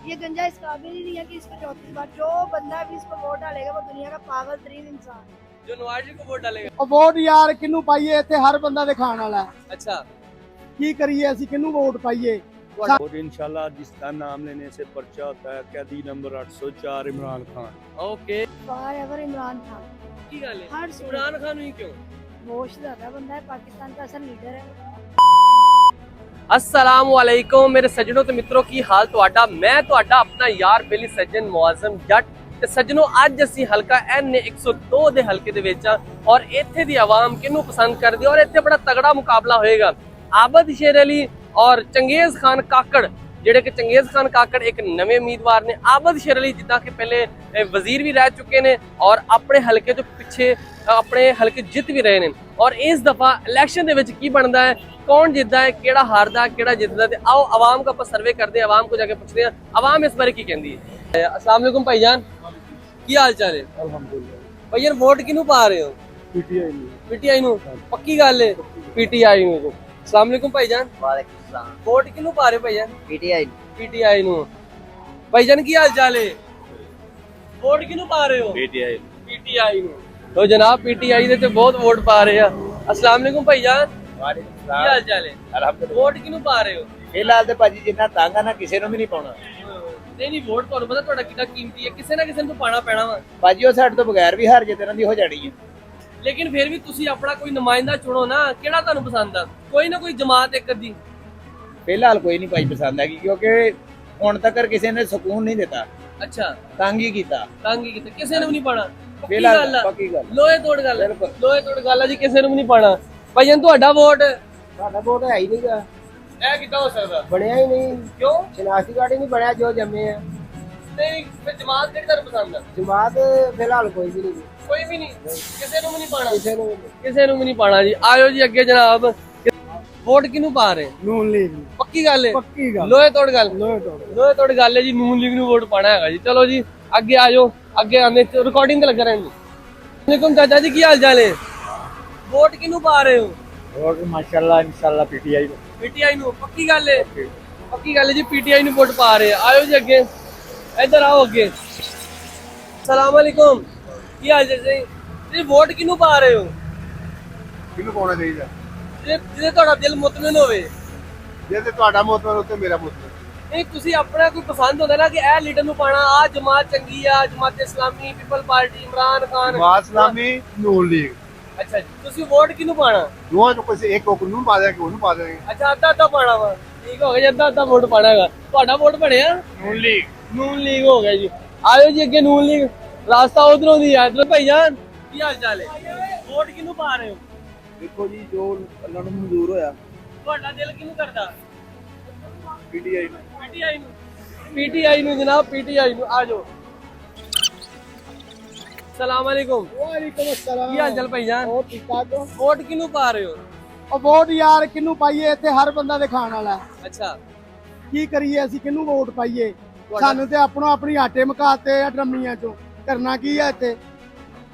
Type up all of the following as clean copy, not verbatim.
ये गंजा इस काबिल ही नहीं है कि इसको 34 बार जो बंदा भी इसको वोट डालेगा वो दुनिया का पागल तरीन इंसान है। जो नवाज जी को वोट डालेगा। ਉਹ ਵੋਟ ਯਾਰ ਕਿਹਨੂੰ ਪਾਈਏ ਇੱਥੇ ਹਰ ਬੰਦਾ ਦੇ ਖਾਣ ਵਾਲਾ ਹੈ। अच्छा ਕੀ ਕਰੀਏ ਅਸੀਂ ਕਿਹਨੂੰ ਵੋਟ ਪਾਈਏ। और इंशाल्लाह जिसका नाम लेने से पर्चा होता है कैदी number 804 Imran Khan. Okay forever Imran Khan की गल है हर इमरान खान ही क्यों? होश ज्यादा बंदा है, पाकिस्तान का असल लीडर है। अस्सलामुअलैकुम मेरे सज्जनों ਤੇ ਮਿੱਤਰੋ ਕੀ ਹਾਲ ਤੁਹਾਡਾ। ਮੈਂ ਤੁਹਾਡਾ ਆਪਣਾ ਯਾਰ ਬੇਲੀ ਸੱਜਣ ਮੁਆਜ਼ਮ ਜੱਟ ਤੇ ਸੱਜਣੋ ਅੱਜ ਅਸੀਂ ਹਲਕਾ NA 102 ਦੇ ਹਲਕੇ ਦੇ ਵਿੱਚ ਆ ਔਰ ਇੱਥੇ ਦੀ ਆਵਾਮ ਕਿਹਨੂੰ ਪਸੰਦ ਕਰਦੀ ਔਰ ਇੱਥੇ ਬੜਾ ਤਗੜਾ ਮੁਕਾਬਲਾ ਹੋਏਗਾ। ਆਬਦ ਸ਼ੇਰ ਅਲੀ ਔਰ ਚੰਗੇਜ਼ ਖਾਨ ਕਾਕੜ ਜਿਹੜੇ ਕਿ ਚੰਗੇਜ਼ ਖਾਨ ਕਾਕੜ ਇੱਕ ਨਵੇਂ ਉਮੀਦਵਾਰ ਨੇ। ਆਬਦ ਸ਼ੇਰ ਅਲੀ ਜਿੱਦਾਂ ਕਿ ਪਹਿਲੇ ਵਜ਼ੀਰ ਵੀ ਰਹਿ ਚੁੱਕੇ ਨੇ ਔਰ ਆਪਣੇ ਹਲਕੇ ਤੋਂ ਪਿੱਛੇ ਆਪਣੇ ਹਲਕੇ ਜਿੱਤ ਵੀ ਰਹੇ ਨੇ ਔਰ ਇਸ ਦਫਾ ਇਲੈਕਸ਼ਨ ਦੇ ਵਿੱਚ ਕੀ ਬਣਦਾ ਹੈ, कौन जितता है, केड़ा हारदा केड़ा जितदा है। आओ आवाम का सर्वे करते हैं, आवाम को जाके पूछते हैं आवाम इस बारे की कहती है। अस्सलाम वालेकुम भाईजान, की हाल चाल है? अल्हम्दुलिल्लाह। भाईजान वोट किनू पा रहे हो? पीटीआई नू। पक्की गल है पीटीआई नू। अस्सलाम वालेकुम भाईजान। वालेकुम सलाम। वोट किनू पा रहे हो भाईजान? पीटीआई नू। भाईजान की हाल चाल है? वोट किनू पा रहे हो? पीटीआई नू। तो जनाब पीटीआई दे ते बहुत वोट पा रहे हैं। अस्सलाम वालेकुम भाईजान। वालेकुम ਕੀ ਹਾਲ ਚਾਲ ਹੈ? अल्हम्दुलिल्लाह। ਵੋਟ ਕਿਹਨੂੰ ਪਾ ਰਹੇ ਹੋ? फिलहाल तो भाजी जिन्ना तंग है ना किसी ਨੂੰ ਵੀ ਨਹੀਂ ਪਾਉਣਾ। ਨਹੀਂ ਵੋਟ ਤੁਹਾਨੂੰ ਪਤਾ ਤੁਹਾਡਾ ਕਿੰਨਾ ਕੀਮਤੀ ਹੈ, ਕਿਸੇ ਨਾ ਕਿਸੇ ਨੂੰ ਪਾਣਾ ਪੈਣਾ ਵਾ। ਭਾਜੀ ਉਹ ਸਾਡੇ ਤੋਂ ਬਗੈਰ ਵੀ ਹਾਰ ਜੇ ਤਰ੍ਹਾਂ ਦੀ ਹੋ ਜਾਣੀ ਹੈ। ਲੇਕਿਨ ਫਿਰ ਵੀ ਤੁਸੀਂ ਆਪਣਾ ਕੋਈ ਨੁਮਾਇੰਦਾ ਚੁਣੋ ਨਾ, ਕਿਹੜਾ ਤੁਹਾਨੂੰ ਪਸੰਦ ਆ? ਕੋਈ ਨਾ ਕੋਈ ਜਮਾਤ ਇੱਕ ਅੱਧੀ। ਫਿਲਹਾਲ ਕੋਈ ਨਹੀਂ ਭਾਈ ਪਸੰਦ ਹੈਗੀ ਕਿਉਂਕਿ ਹੁਣ ਤੱਕ ਕਿਸੇ ਨੇ ਸਕੂਨ ਨਹੀਂ ਦਿੱਤਾ, ਅੱਛਾ ਤੰਗ ਹੀ ਕੀਤਾ। ਤੰਗ ਹੀ ਕੀਤਾ, ਕਿਸੇ ਨੂੰ ਵੀ ਨਹੀਂ ਪਾਣਾ। ਫਿਲਹਾਲ ਪੱਕੀ ਗੱਲ। ਲੋਹੇ ਤੋੜ ਗੱਲ, ਬਿਲਕੁਲ। ਲੋਹੇ ਤੋੜ ਗੱਲ ਆ ਜੀ, ਕਿਸੇ ਨੂੰ ਵੀ ਨਹੀਂ ਪਾਣਾ। ਭਾਈਜਾਨ ਤੁਹਾਡਾ ਵੋਟ ਸਾਡਾ ਵੋਟ ਹੈ ਹੀ ਨਹੀਂਗਾ, ਇਹ ਕਿੱਦਾਂ ਹੋ ਸਕਦਾ? ਬਣਿਆ ਹੀ ਨਹੀਂ। ਕਿਉਂ ਸ਼ਨਾਖਤੀ ਕਾਰਡ ਹੀ ਨਹੀਂ ਬਣਿਆ ਜੋ ਜੰਮੇ ਆ। ਨਹੀਂ ਫਿਰ ਜਮਾਤ ਕਿਹੜੀ ਤੁਹਾਨੂੰ ਪਸੰਦ ਆ? ਜਮਾਤ ਫਿਲਹਾਲ ਕੋਈ ਵੀ ਨਹੀਂ, ਕੋਈ ਵੀ ਨਹੀਂ, ਕਿਸੇ ਨੂੰ ਵੀ ਨਹੀਂ ਪਾਣਾ। ਕਿਸੇ ਨੂੰ ਕਿਸੇ ਨੂੰ ਵੀ ਨਹੀਂ ਪਾਣਾ ਜੀ। ਆਇਓ ਜੀ ਅੱਗੇ ਜਨਾਬ। ਵੋਟ ਕਿਹਨੂੰ ਪਾ ਰਹੇ? ਨੂਨ ਲੀਗ ਪੱਕੀ ਗੱਲ ਹੈ? ਪੱਕੀ ਗੱਲ, ਲੋਹੇ ਤੋੜ ਗੱਲ। ਲੋਹੇ ਤੋੜ ਗੱਲ ਹੈ ਜੀ, ਨੂਨ ਲੀਗ ਨੂੰ ਵੋਟ ਪਾਣਾ ਹੈਗਾ ਜੀ। ਚਲੋ ਜੀ ਅੱਗੇ ਆ ਜਾਓ, ਅੱਗੇ ਆਨੇ ਰਿਕਾਰਡਿੰਗ ਤੇ ਲੱਗਾ ਰਹਿਣ ਜੀ। ਵਾਲੇਕੁਮ ਚਾਚਾ ਜੀ, ਕੀ ਹਾਲ ਚਾਲ ਹੈ? ਵੋਟ ਕਿਹਨੂੰ ਪਾ ਰਹੇ ਹੋ? और माशाल्लाह इंशाल्लाह पीटीआई को। ਪੀਟੀਆਈ ਨੂੰ। ਪੱਕੀ ਗੱਲ ਹੈ? ਪੱਕੀ ਗੱਲ ਹੈ ਜੀ, ਪੀਟੀਆਈ ਨੂੰ ਵੋਟ ਪਾ ਰਹੇ ਆ। ਆਇਓ ਜੀ ਅੱਗੇ, ਇੱਧਰ ਆਓ ਅੱਗੇ। ਸਲਾਮ ਵਾਲੇਕੁਮ, ਕੀ ਹਾਲ ਚਾਲ ਜੀ? ਤੁਸੀਂ ਵੋਟ ਕਿਹਨੂੰ ਪਾ ਰਹੇ ਹੋ? ਕਿਹਨੂੰ ਪਾਉਣਾ ਚਾਹੀਦਾ? ਜਿਹਦੇ ਤੁਹਾਡਾ ਦਿਲ ਮੁਤਮਿਨ ਹੋਵੇ। ਜੇ ਤੇ ਤੁਹਾਡਾ ਮੁਤਮਨ ਉੱਤੇ ਮੇਰਾ ਮੁਤਮਨ। ਨਹੀਂ ਤੁਸੀਂ ਆਪਣਾ ਕੋਈ ਪਸੰਦ ਹੁੰਦਾ ਨਾ ਕਿ ਇਹ ਲੀਡਰ ਨੂੰ ਪਾਣਾ, ਆ ਜਮਾਤ ਚੰਗੀ ਆ, ਜਮਾਤ ਇਸਲਾਮੀ, ਪੀਪਲ ਪਾਰਟੀ, ਇਮਰਾਨ ਖਾਨ, ਜਮਾਤ ਇਸਲਾਮੀ, ਨੂਨ ਲੀਗ, ਅੱਛਾ ਜੀ ਤੁਸੀਂ ਵੋਟ ਕਿਹਨੂੰ ਪਾਣਾ? ਦੋਵਾਂ ਚੋਂ ਕਿਸੇ ਇੱਕ ਨੂੰ ਪਾ ਦਿਆਂਗੇ, ਉਹਨੂੰ ਪਾ ਦਿਆਂਗੇ। ਅੱਛਾ ਅੱਧਾ ਅੱਧਾ ਪਾਣਾ ਵਾ, ਠੀਕ ਹੋ ਗਿਆ ਜੀ, ਅੱਧਾ ਅੱਧਾ ਵੋਟ ਪਾਣਾ ਹੈਗਾ। ਤੁਹਾਡਾ ਵੋਟ ਬਣਿਆ? ਨੂਨ ਲੀਗ। ਨੂਨ ਲੀਗ ਹੋ ਗਿਆ ਜੀ। ਆਇਓ ਜੀ ਅੱਗੇ, ਨੂਨ ਲੀਗ ਰਾਸਤਾ ਉਧਰੋਂ ਦੀ ਆ। ਇਧਰ ਭਾਈਜਾਨ ਕੀ ਹਾਲ ਚਾਲ ਹੈ? ਵੋਟ ਕਿਹਨੂੰ ਪਾ ਰਹੇ ਹੋ? ਦੇਖੋ ਜੀ ਜੋ ਅੱਲਾਹ ਨੂੰ ਮਨਜ਼ੂਰ ਹੋਇਆ। ਤੁਹਾਡਾ ਦਿਲ ਕਿਹਨੂੰ ਕਰਦਾ? ਪੀਟੀਆਈ ਨੂੰ। ਪੀਟੀਆਈ ਨੂੰ। ਪੀਟੀਆਈ ਨੂੰ ਜਨਾਬ, ਪੀਟੀਆਈ ਨੂੰ। ਆ ਜਾਓ। ਸਲਾਮ ਵਾਲੇकुम। ਵਾਲੇਕੁਮ ਅਸਲਾਮ। ਕੀ ਹਾਲ ਚਾਲ ਭਾਈਜਾਨ? ਉਹ ਠੀਕ ਠਾਕ ਹੋ? ਵੋਟ ਕਿਹਨੂੰ ਪਾ ਰਹੇ ਹੋ? ਉਹ ਵੋਟ ਯਾਰ ਕਿਹਨੂੰ ਪਾਈਏ ਇੱਥੇ ਹਰ ਬੰਦਾ ਦੇ ਖਾਣ ਵਾਲਾ ਹੈ। ਅੱਛਾ ਕੀ ਕਰੀਏ ਅਸੀਂ ਕਿਹਨੂੰ ਵੋਟ ਪਾਈਏ। ਸਾਨੂੰ ਤੇ ਆਪਣੀ ਆਟੇ ਮਕਾਤੇ ਆ ਡਰਮੀਆਂ ਚੋਂ, ਕਰਨਾ ਕੀ ਆ ਇੱਥੇ।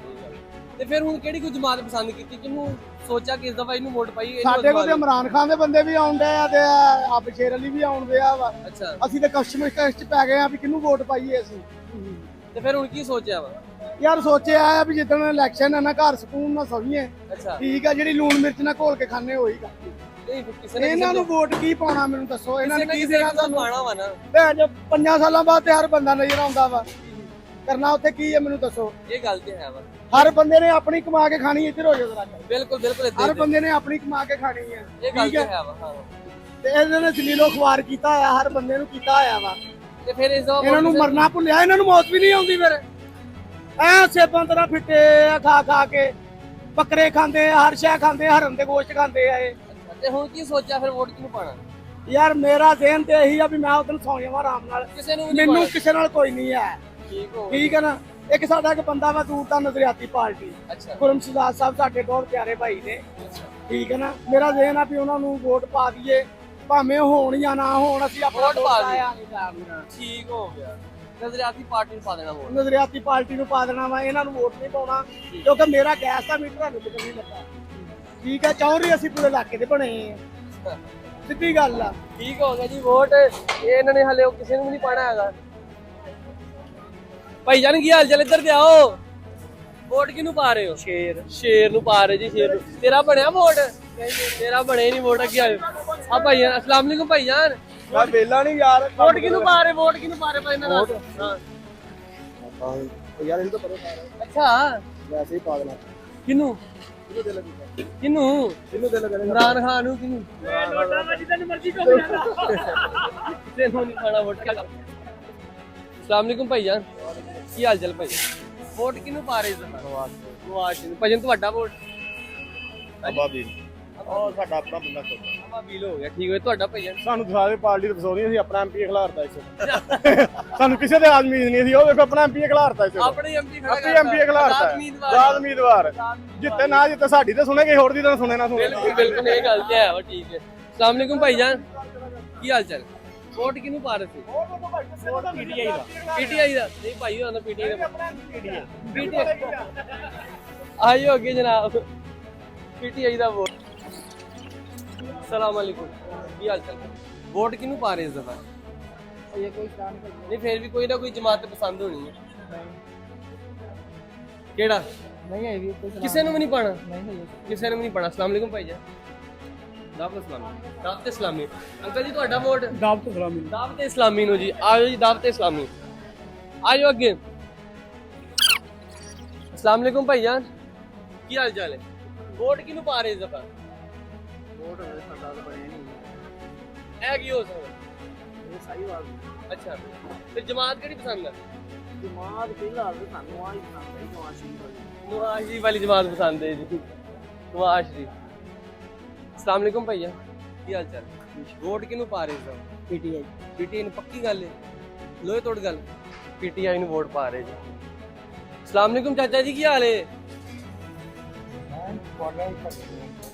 ਤੇ ਫਿਰ ਹੁਣ ਕਿਹੜੀ ਕੋਈ ਜਮਾਤ ਪਸੰਦ ਕੀਤੀ, ਕਿਹਨੂੰ ਸੋਚਿਆ ਕਿ ਇਸ ਦਫਾ ਇਹਨੂੰ ਵੋਟ ਪਾਈ? ਸਾਡੇ ਕੋਲ ਤੇ ਇਮਰਾਨ ਖਾਨ ਦੇ ਬੰਦੇ ਵੀ ਆਉਂਦੇ ਆ ਤੇ ਆਬਦ ਸ਼ੇਰ ਅਲੀ ਵੀ ਆਉਂਦੇ ਆ ਵਾ। ਅੱਛਾ ਅਸੀਂ ਤੇ ਕਸ਼ਮਕਸ਼ ਚ ਪੈ ਗਏ ਆ ਵੀ ਕਿਹਨੂੰ ਵੋਟ ਪਾਈਏ ਅਸੀਂ। ਤੇ ਫਿਰ ਹੁਣ ਕੀ ਸੋਚਿਆ ਵਾ? ਯਾਰ ਸੋਚਿਆ ਆ ਵੀ ਜਿੱਦਣ ਇਲੈਕਸ਼ਨ ਆ ਨਾ ਘਰ ਸਕੂਨ ਨਾਲ ਸੋਈਏ। ਅੱਛਾ ਠੀਕ ਆ, ਜਿਹੜੀ ਲੂਣ ਮਿਰਚ ਨਾਲ ਘੋਲ ਕੇ ਖਾਣੇ ਹੋਈ ਗਾ। ਨਹੀਂ ਫਿਰ ਕਿਸੇ ਨੇ ਇਹਨਾਂ ਨੂੰ ਵੋਟ ਕੀ ਪਾਉਣਾ ਮੈਨੂੰ ਦੱਸੋ। ਇਹਨਾਂ ਨੇ ਕੀ ਦੇਣਾ ਤੁਹਾਨੂੰ? ਪਾਣਾ ਵਾ ਨਾ। ਭੈਣ ਜੋ 5 ਸਾਲਾਂ ਬਾਅਦ ਤੇ ਹਰ ਬੰਦਾ ਨਜ਼ਰ ਆਉਂਦਾ ਵਾ, ਕਰਨਾ ਉੱਥੇ ਕੀ ਹੈ ਮੈਨੂੰ ਦੱਸੋ। ਇਹ ਗੱਲ ਤੇ ਹੈ ਵਾ। ਹਰ ਬੰਦੇ ਨੇ ਆਪਣੀ ਕਮਾ ਕੇ ਖਾਣੀ, ਇੱਧਰ ਹੋ ਜਾਓ ਜ਼ਰਾ। ਬਿਲਕੁਲ ਬਿਲਕੁਲ ਏਦਾਂ ਹਰ ਹੀ ਬੰਦੇ ਨੇ ਆਪਣੀ ਕਮਾ ਕੇ ਖਾਣੀ ਹੈ। ਇਹ ਗੱਲ ਠੀਕ ਤੇ ਹੈ, ਹੈ ਵਾ। ਹਾਂ ਤੇ ਇਹਨਾਂ ਨੇ ਜਲੀਲੋ ਖਵਾਰ ਕੀਤਾ ਹੋਇਆ, ਹਰ ਬੰਦੇ ਨੂੰ ਕੀਤਾ ਹੋਇਆ ਵਾ। ਤੇ ਫਿਰ ਇਸ ਦਫਾ ਇਹਨਾਂ ਨੂੰ ਮਰਨਾ ਭੁੱਲਿਆ, ਇਹਨਾਂ ਨੂੰ ਮੌਤ ਵੀ ਨਹੀਂ ਆਉਂਦੀ। ਫਿਰ ਐ ਸੇਬਾਂ ਤਰ੍ਹਾਂ ਫਿੱਟੇ ਆ, ਖਾ ਖਾ ਕੇ ਬੱਕਰੇ ਖਾਂਦੇ ਆ, ਹਰ ਸ਼ੈ ਖਾਂਦੇ ਆ, ਹਰਨ ਦੇ ਗੋਸ਼ਤ ਖਾਂਦੇ ਆ ਇਹ। ਤੇ ਹੁਣ ਕੀ ਸੋਚਿਆ ਫਿਰ ਵੋਟ ਕਿਹਨੂੰ ਪਾਣਾ? ਯਾਰ ਮੇਰਾ ਜ਼ਿਹਨ ਤੇ ਇਹੀ ਆ ਵੀ ਮੈਂ ਉਦੋਂ ਸੌਂ ਜਾਵਾਂ ਆਰਾਮ ਨਾਲ, ਕਿਸੇ ਨੂੰ ਵੀ ਨਹੀਂ ਮੈਨੂੰ ਪਾਣਾ। ਕਿਸੇ ਨਾਲ ਕੋਈ ਨਹੀਂ ਹੈ। ਠੀਕ ਹੋ ਠੀਕ ਹੈ ਨਾ। ਇੱਕ ਸਾਡਾ ਇੱਕ ਬੰਦਾ ਵਾ ਦੂਰ ਦਾ ਨਜ਼ਰਿਆਤੀ ਪਾਰਟੀ, ਅੱਛਾ ਗੁਰਮ ਸ਼ਹਜ਼ਾਦ ਸਾਹਿਬ ਸਾਡੇ ਬਹੁਤ ਪਿਆਰੇ ਭਾਈ ਨੇ। ਅੱਛਾ ਠੀਕ ਹੈ ਨਾ। ਮੇਰਾ ਜ਼ਿਹਨ ਆ ਵੀ ਉਹਨਾਂ ਨੂੰ ਵੋਟ ਪਾ ਦਈਏ, ਭਾਵੇਂ ਹੋਣ ਜਾਂ ਨਾ ਹੋਣ, ਅਸੀਂ ਆਪਣਾ ਵੋਟ ਪਾ ਦਈਏ। ਨਹੀਂ ਕਰਨਾ। ਠੀਕ ਹੋ ਗਿਆ। ਨਜ਼ਰਿਆਤੀ ਪਾਰਟੀ ਨੂੰ ਪਾ ਦੇਣਾ ਵੋਟ। ਨਜ਼ਰਿਆਤੀ ਪਾਰਟੀ ਨੂੰ ਪਾ ਦੇਣਾ ਵਾ, ਇਹਨਾਂ ਨੂੰ ਵੋਟ ਨਹੀਂ ਪਾਉਣਾ ਕਿਉਂਕਿ ਮੇਰਾ ਗੈਸ ਦਾ ਮੀਟਰ ਸਾਨੂੰ ਕਿਤੇ ਨਹੀਂ ਲੱਗਾ। ਠੀਕ ਹੈ, ਚੌਧਰੀ ਅਸੀਂ ਪੂਰੇ ਇਲਾਕੇ ਦੇ ਬਣੇ ਆ। ਸਿੱਧੀ ਗੱਲ ਆ। ਠੀਕ ਹੋ ਗਿਆ ਜੀ ਵੋਟ ਇਹ ਇਹਨਾਂ ਨੇ ਹਲੇ ਕਿਸੇ ਨੂੰ ਵੀ ਨਹੀਂ ਪਾਣਾ ਹੈਗਾ। ਭਾਈ ਜਾਨ ਕੀ ਹਾਲ ਚਾਲ, ਇੱਧਰ ਤੇ ਆਓ। ਵੋਟ ਕਿਹਨੂੰ ਪਾ ਰਹੇ ਹੋ? ਸ਼ੇਰ ਨੂੰ ਪਾ ਰਹੇ ਜੀ, ਸ਼ੇਰ ਨੂੰ। ਤੇਰਾ ਬਣਿਆ ਵੋਟ? ਤੇਰਾ ਬਣੇ ਨਹੀਂ ਵੋਟ, ਅੱਗੇ ਆਇਓ। ਆ ਭਾਈ ਜਾਨ, अस्सलाम वालेकुम भाई जान। ਮੈਂ ਵੇਲਾ ਨਹੀਂ ਯਾਰ। ਵੋਟ ਕਿਹਨੂੰ ਪਾ ਰਹੇ? ਵੋਟ ਕਿਹਨੂੰ ਪਾ ਰਹੇ ਭਾਈ ਇਹਨਾਂ ਦਾ? ਹਾਂ ਯਾਰ ਇਹਨੂੰ ਤਾਂ ਪਤਾ ਅੱਛਾ ਵੈਸੇ ਹੀ ਪਾਗਲ ਆ। ਕਿਹਨੂੰ ਕਿਹਨੂੰ ਦਿਲ ਕਰੇ ਇਮਰਾਨ ਖਾਨ ਨੂੰ? ਕਿਹਨੂੰ? ਲੋਟਾ ਮੱਜੀ ਤੈਨੂੰ ਮਰਜ਼ੀ ਕੋ ਮਿਲਦਾ। ਕਿਸੇ ਨੂੰ ਨਹੀਂ ਪਾਣਾ ਵੋਟ। अस्सलाम वालेकुम भाई जान, ਕੀ ਹਾਲ ਚਾਲ ਭਾਈ? ਵੋਟ ਕਿਹਨੂੰ ਪਾ ਰਹੇ ਇਸ ਦਫਾ? ਨਵਾਜ਼ ਨੂੰ। ਭਾਜਨ ਤੁਹਾਡਾ ਵੋਟ? ਅਬਾਬੀਲ ਉਹ ਸਾਡਾ ਆਪਣਾ ਬੰਦਾ ਅਬਾਬੀਲ ਹੋ ਗਿਆ, ਠੀਕ ਹੈ। ਤੁਹਾਡਾ ਭਾਈਜਾਨ? ਸਾਨੂੰ ਸਾਰੇ ਪਾਰਟੀ ਤੇ ਫਸਾਉਣੀ, ਅਸੀਂ ਆਪਣਾ ਐਮਪੀ ਖਿਲਾਰਦਾ ਇਸ। ਸਾਨੂੰ ਕਿਸੇ ਦੇ ਆਦਮੀ ਨਹੀਂ ਸੀ। ਉਹ ਵੇਖੋ ਆਪਣਾ ਐਮਪੀ ਖਿਲਾਰਦਾ ਇਸ। ਆਪਣੇ ਐਮਪੀ ਖੜਾ ਆਪਣੀ ਐਮਪੀ ਖਿਲਾਰਦਾ ਆਜ਼ਾਦ ਉਮੀਦਵਾਰ। ਜਿੱਤੇ ਨਾ ਜਿੱਤੇ ਸਾਡੀ ਤੇ ਸੁਣੇ, ਕਿਸੇ ਹੋਰ ਦੀ ਤਾਂ ਸੁਣੇ ਨਾ ਸੁਣੇ। ਬਿਲਕੁਲ ਬਿਲਕੁਲ, ਇਹ ਗੱਲ ਤੇ ਹੈ। ਉਹ ਠੀਕ ਹੈ। अस्सलाम वालेकुम भाईजान, ਕੀ ਹਾਲ ਚਾਲ? ਵੋਟ ਕਿਹਨੂੰ ਪਾ ਰਹੇ ਸੀ? ਪੀਟੀਆਈ ਦਾ। ਪੀਟੀਆਈ ਦਾ? ਨਹੀਂ ਭਾਈ ਉਹਨਾਂ ਪੀਟੀਆਈ ਦਾ। ਪੀਟੀਆਈ ਆਇਓ ਅੱਗੇ ਜਨਾਬ। ਪੀਟੀਆਈ ਦਾ ਵੋਟ। अस्सलाम वालेकुम, ਕੀ ਹਾਲ ਚਾਲ? ਵੋਟ ਕਿਹਨੂੰ ਪਾ ਰਹੇ ਇਸ ਦਫਾ? ਇਹ ਕੋਈ ਸ਼ਾਨ ਨਹੀਂ ਫਿਰ ਵੀ ਕੋਈ ਨਾ ਕੋਈ ਜਮਾਤ ਪਸੰਦ ਹੋਣੀ ਹੈ। ਕਿਹੜਾ? ਨਹੀਂ ਹੈ ਵੀ ਕਿਸੇ ਨੂੰ ਵੀ ਨਹੀਂ ਪਾਣਾ? ਨਹੀਂ ਕਿਸੇ ਨੂੰ ਵੀ ਨਹੀਂ ਪਾਣਾ। अस्सलाम वालेकुम ਭਾਈਜਾਨ। ਦਾਵਤ ਇਸਲਾਮੀ। ਅੰਕਲ ਜੀ ਤੁਹਾਡਾ ਵੋਟ? ਦਾਵਤ ਇਸਲਾਮੀ। ਦਾਵਤ ਇਸਲਾਮੀ ਨੂੰ ਜੀ। ਆਇਓ ਜੀ ਦਾਵਤ ਇਸਲਾਮੀ, ਆਇਓ ਅੱਗੇ। अस्सलाम वालेकुम ਭਾਈਜਾਨ, ਕੀ ਹਾਲ ਚਾਲ ਹੈ? ਵੋਟ ਕਿਹਨੂੰ ਪਾ ਰਹੇ ਇਸ ਦਫਾ? ਵੋਟ ਸਾਡਾ ਤਾਂ ਬਣਿਆ ਨਹੀਂ। ਇਹ ਕੀ ਹੋ ਸਕਦਾ? ਇਹ ਸਹੀ ਵਾਰ ਅੱਛਾ, ਤੇ ਜਮਾਤ ਕਿਹੜੀ ਪਸੰਦ ਹੈ? ਦਿਮਾਗ ਫਿਲਹਾਲ ਤਾਂ ਸਾਨੂੰ ਆਈ ਪਸੰਦ ਹੈ। ਨਵਾਜ਼ ਸ਼ਰੀਫ ਨਵਾਜ਼ ਸ਼ਰੀਫ ਵਾਲੀ ਜਮਾਤ ਪਸੰਦ ਹੈ ਜੀ। ਨਵਾਜ਼ ਸ਼ਰੀਫ। अस्सलाम वालेकुम भैया, ਕੀ ਹਾਲ ਚਾਲ? ਵੋਟ ਕਿਹਨੂੰ ਪਾ ਰਹੇ ਇਸ ਦਫਾ? ਪੀਟੀਆਈ। ਪੀਟੀਆਈ ਨੂੰ? ਪੱਕੀ ਗੱਲ ਹੈ, ਲੋਹੇ ਤੋੜ ਗੱਲ। ਪੀਟੀਆਈ ਨੂੰ ਵੋਟ ਪਾ ਰਹੇ ਜੀ। अस्सलाम वालेकुम ਚਾਚਾ ਜੀ, ਕੀ ਹਾਲ ਹੈ?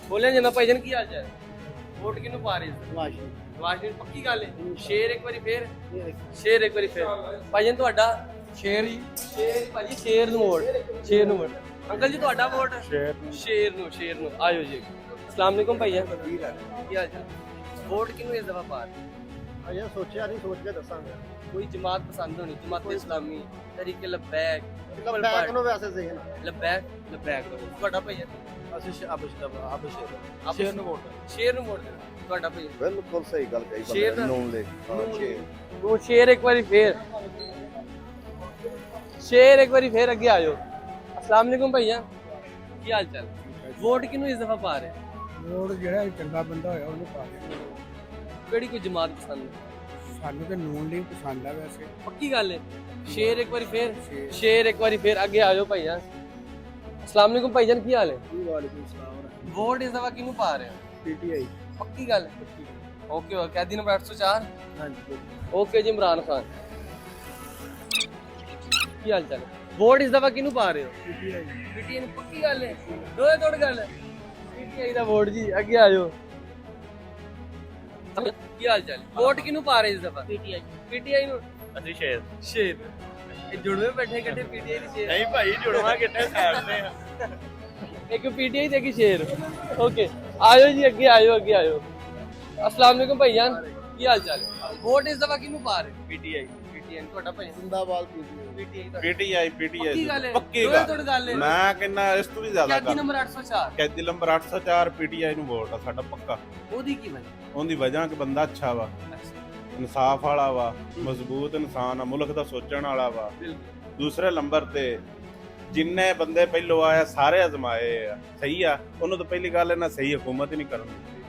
ਬੋਲਿਆ ਜਨਾ ਭਾਈਜਾਨ, ਕੀ ਹਾਲ ਚਾਲ? ਵੋਟ ਕਿਹਨੂੰ ਪਾ ਰਹੇ ਇਸ ਦਫਾ? ਨਵਾਜ਼ ਸ਼ਰੀਫ। ਪੱਕੀ ਗੱਲ ਹੈ? ਸ਼ੇਰ ਇੱਕ ਵਾਰੀ ਫੇਰ? ਸ਼ੇਰ ਇੱਕ ਵਾਰੀ ਫੇਰ। ਭਾਈਜਾਨ ਤੁਹਾਡਾ? ਸ਼ੇਰ ਹੀ। ਸ਼ੇਰ ਭਾਜੀ, ਸ਼ੇਰ ਨੂੰ ਵੋਟ। ਸ਼ੇਰ ਨੂੰ ਵੋਟ। ਅੰਕਲ ਜੀ ਤੁਹਾਡਾ ਵੋਟ? ਸ਼ੇਰ ਨੂੰ। ਸ਼ੇਰ ਨੂੰ। ਆਇਓ ਜੀ। अस्सलाम वालेकुम भैया, ਕੀ ਹਾਲ ਚਾਲ? ਵੋਟ ਕਿਹਨੂੰ ਇਸ ਦਫਾ ਪਾ ਰਹੇ? ਅਜੇ ਸੋਚਿਆ ਨਹੀਂ, ਸੋਚ ਕੇ ਦੱਸਾਂਗੇ। ਕੋਈ ਜਮਾਤ ਪਸੰਦ ਹੋਣੀ, ਜਮਾਤ ਇਸਲਾਮੀ, ਤਰੀਕੇ ਲਬੈਕ। ਬੈਕ ਨੂੰ ਵੈਸੇ ਸਹੀ ਨਾ। ਲਬੈਕ ਲਬੈਕ। ਤੁਹਾਡਾ ਭਈਆ? ਅਸੀਂ ਸ਼ੇਰ ਨੂੰ ਵੋਟ। ਸ਼ੇਰ ਨੂੰ ਵੋਟ ਦੇਣਾ। ਤੁਹਾਡਾ ਭਈਆ? ਬਿਲਕੁਲ ਸਹੀ ਗੱਲ ਕਹੀ ਸ਼ੇਰ ਦਾ? ਨੋਨ ਲੈ ਸ਼ੇਰ। ਉਹ ਸ਼ੇਰ ਇੱਕ ਵਾਰੀ ਫੇਰ। ਸ਼ੇਰ ਇੱਕ ਵਾਰੀ ਫੇਰ ਅੱਗੇ ਆਇਓ। अस्सलाम वालेकुम भैया, ਕੀ ਹਾਲ ਚਾਲ? ਵੋਟ ਕਿਹਨੂੰ ਇਸ ਦਫਾ ਪਾ ਰਹੇ? ਵੋਟ ਜਿਹੜਾ ਚੰਗਾ ਬੰਦਾ ਹੋਇਆ ਉਹਨੂੰ ਪਾ ਦੇ। ਕਿਹੜੀ ਕੋਈ ਜਮਾਤ ਪਸੰਦ ਹੈ? ਸਾਨੂੰ ਤੇ ਨੂਨ ਲਈ ਪਸੰਦ ਆ ਵੈਸੇ। ਪੱਕੀ ਗੱਲ ਹੈ? ਸ਼ੇਰ ਇੱਕ ਵਾਰੀ ਫੇਰ। ਸ਼ੇਰ ਇੱਕ ਵਾਰੀ ਫੇਰ। ਅੱਗੇ ਆਇਓ ਭਈਆ। अस्सलाम वालेकुम भाईजान, ਕੀ ਹਾਲ ਹੈ? ਵਾਲੇਕੁਮ ਸਲਾਮ। ਵੋਟ ਇਸ ਦਫਾ ਕਿਹਨੂੰ ਪਾ ਰਹੇ ਹੋ? ਪੀਟੀਆਈ। ਪੱਕੀ ਗੱਲ ਹੈ? Okay okay. ਕੈਦੀ ਨੰਬਰ 804। ਹਾਂਜੀ। ਓਕੇ ਜੀ ਇਮਰਾਨ ਖਾਨ। ਕੀ ਹਾਲ ਚਾਲ? ਵੋਟ ਇਸ ਦਫਾ ਕਿਹਨੂੰ ਪਾ ਰਹੇ ਹੋ? ਪੀਟੀਆਈ। ਪੀਟੀਆਈ ਨੂੰ? ਪੱਕੀ ਗੱਲ ਹੈ? ਦੋਏ ਤੋੜ ਗੱਲ ਹੈ। ਪੀਟੀਆਈ ਦਾ ਵੋਟ ਜੀ। ਅੱਗੇ ਆਜੋ। ਕੀ ਹਾਲ ਚਾਲ? ਵੋਟ ਕਿਹਨੂੰ ਪਾ ਰਹੇ ਇਸ ਦਫਾ? ਪੀਟੀਆਈ। ਪੀਟੀਆਈ ਨੂੰ? ਅਸੀਂ ਸ਼ੇਰ। ਸ਼ੇਰ। ਇਹ ਜੁੜਵੇਂ ਬੈਠੇ ਇਕੱਠੇ ਪੀਟੀਆਈ ਦੀ ਸ਼ੇਰ? ਨਹੀਂ ਭਾਈ, ਜੁੜਵਾ ਕਿੱਥੇ ਸਾਈਡ ਤੇ ਆ। ਇੱਕ ਪੀਟੀਆਈ ਤੇ ਇੱਕ ਸ਼ੇਰ। ਓਕੇ ਆਇਓ ਜੀ, ਅੱਗੇ ਆਇਓ, ਅੱਗੇ ਆਇਓ। अस्सलाम वालेकुम भाईजान, ਕੀ ਹਾਲ ਚਾਲ? ਵੋਟ ਇਸ ਦਫਾ ਕਿਹਨੂੰ ਪਾ ਰਹੇ? ਪੀਟੀਆਈ। ਪੀਟੀਆਈ। ਤੁਹਾਡਾ ਭਾਈ? ਜ਼ਿੰਦਾਬਾਦ ਪੀਟੀਆਈ। ਪੀਟੀਆਈ। ਪੀਟੀਆਈ ਪੱਕੀ ਗੱਲ। ਤੋੜ ਗੱਲ ਹੈ। ਮੈਂ ਕਹਿੰਦਾ ਇਸ ਤੋਂ ਵੀ ਜ਼ਿਆਦਾ ਕੈਦੀ ਨੰਬਰ 804। ਕੈਦੀ ਨੰਬਰ 804 ਪੀਟੀਆਈ ਨੂੰ ਵੋਟ ਆ ਸਾਡਾ ਪੱਕਾ। ਉਹਦੀ ਕੀ ਵਜ੍ਹਾ? ਉਹਦੀ ਵਜ੍ਹਾ ਕਿ ਬੰਦਾ ਅੱਛਾ ਵਾ, ਇਨਸਾਫ ਵਾਲਾ ਵਾ, ਮਜ਼ਬੂਤ ਇਨਸਾਨ ਆ, ਮੁਲਕ ਦਾ ਸੋਚਣ ਵਾਲਾ ਵਾ। ਦੂਸਰੇ ਨੰਬਰ ਤੇ ਜਿੰਨੇ ਬੰਦੇ ਪਹਿਲੋਂ ਆਇਆ ਸਾਰੇ ਅਜ਼ਮਾਏ ਆ। ਸਹੀ ਆ, ਉਹਨੂੰ ਤਾਂ ਪਹਿਲੀ ਗੱਲ ਇਹਨਾਂ ਸਹੀ ਹਕੂਮਤ ਹੀ ਨਹੀਂ ਕਰਨ ਦਿੱਤੀ।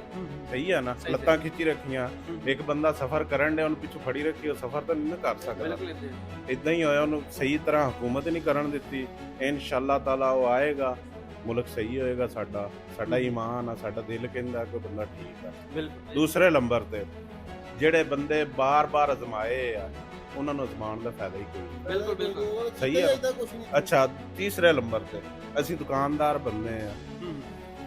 ਸਹੀ ਆ ਨਾ, ਲੱਤਾਂ ਖਿੱਚੀ ਰੱਖੀਆਂ। ਇੱਕ ਬੰਦਾ ਸਫ਼ਰ ਕਰਨ ਡਿਆ, ਉਹਨੂੰ ਪਿੱਛੋਂ ਫੜੀ ਰੱਖੀ, ਉਹ ਸਫ਼ਰ ਤਾਂ ਨਹੀਂ ਕਰ ਸਕਦਾ। ਇਦਾਂ ਹੀ ਹੋਇਆ, ਉਹਨੂੰ ਸਹੀ ਤਰ੍ਹਾਂ ਹਕੂਮਤ ਨਹੀਂ ਕਰਨ ਦਿੱਤੀ। ਇਨਸ਼ਾਅੱਲਾ ਤਾਲਾ ਉਹ ਆਏਗਾ, ਮੁਲਕ ਸਹੀ ਹੋਏਗਾ। ਸਾਡਾ ਈਮਾਨ ਆ, ਸਾਡਾ ਦਿਲ ਕਹਿੰਦਾ ਕਿ ਬੰਦਾ ਠੀਕ ਆ। ਦੂਸਰੇ ਨੰਬਰ ਤੇ ਜਿਹੜੇ ਬੰਦੇ ਬਾਰ-ਬਾਰ ਅਜ਼ਮਾਏ ਆ, ਉਹਨਾਂ ਨੂੰ ਅਜ਼ਮਾਉਣ ਦਾ ਫਾਇਦਾ ਹੀ ਕੋਈ ਨਹੀਂ। ਬਿਲਕੁਲ ਸਹੀ ਆ। ਅੱਛਾ, ਤੀਸਰੇ ਨੰਬਰ ਤੇ ਅਸੀਂ ਦੁਕਾਨਦਾਰ ਬੰਦੇ ਆ।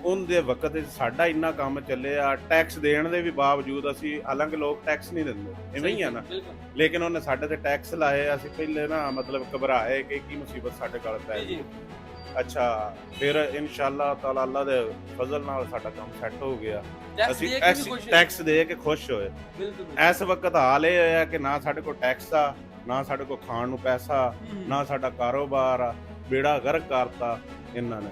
ਉਹਦੇ ਵਕਤ ਵਿੱਚ ਸਾਡਾ ਇੰਨਾ ਕੰਮ ਚੱਲਿਆ, ਟੈਕਸ ਦੇਣ ਦੇ ਵੀ ਬਾਵਜੂਦ ਅਸੀਂ, ਹਾਲਾਂਕਿ ਲੋਕ ਟੈਕਸ ਨਹੀਂ ਦਿੰਦੇ, ਇਵੇਂ ਹੀ ਆ ਨਾ, ਲੇਕਿਨ ਉਹਨੇ ਸਾਡੇ ਤੇ ਟੈਕਸ ਲਾਏ। ਅਸੀਂ ਪਹਿਲੇ ਨਾ ਮਤਲਬ ਘਬਰਾਏ ਕਿ ਕੀ ਮੁਸੀਬਤ ਸਾਡੇ ਕੋਲ ਪੈ ਗਈ। ਅੱਛਾ ਫਿਰ ਇਨਸ਼ਾਅੱਲਾ ਤਾਲਾ ਅੱਲਾ ਦੇ ਫਜ਼ਲ ਨਾਲ ਸਾਡਾ ਕੰਮ ਸੈੱਟ ਹੋ ਗਿਆ। ਅਸੀਂ ਟੈਕਸ ਦੇ ਕੇ ਖੁਸ਼ ਹੋਏ। ਇਸ ਵਕਤ ਹਾਲ ਇਹ ਹੋਇਆ ਕਿ ਨਾ ਸਾਡੇ ਕੋਲ ਟੈਕਸ ਆ, ਨਾ ਸਾਡੇ ਕੋਲ ਖਾਣ ਨੂੰ ਪੈਸਾ, ਨਾ ਸਾਡਾ ਕਾਰੋਬਾਰ ਆ, ਬੇੜਾ ਗਰਕ ਕਰਤਾ ਇਹਨਾਂ ਨੇ।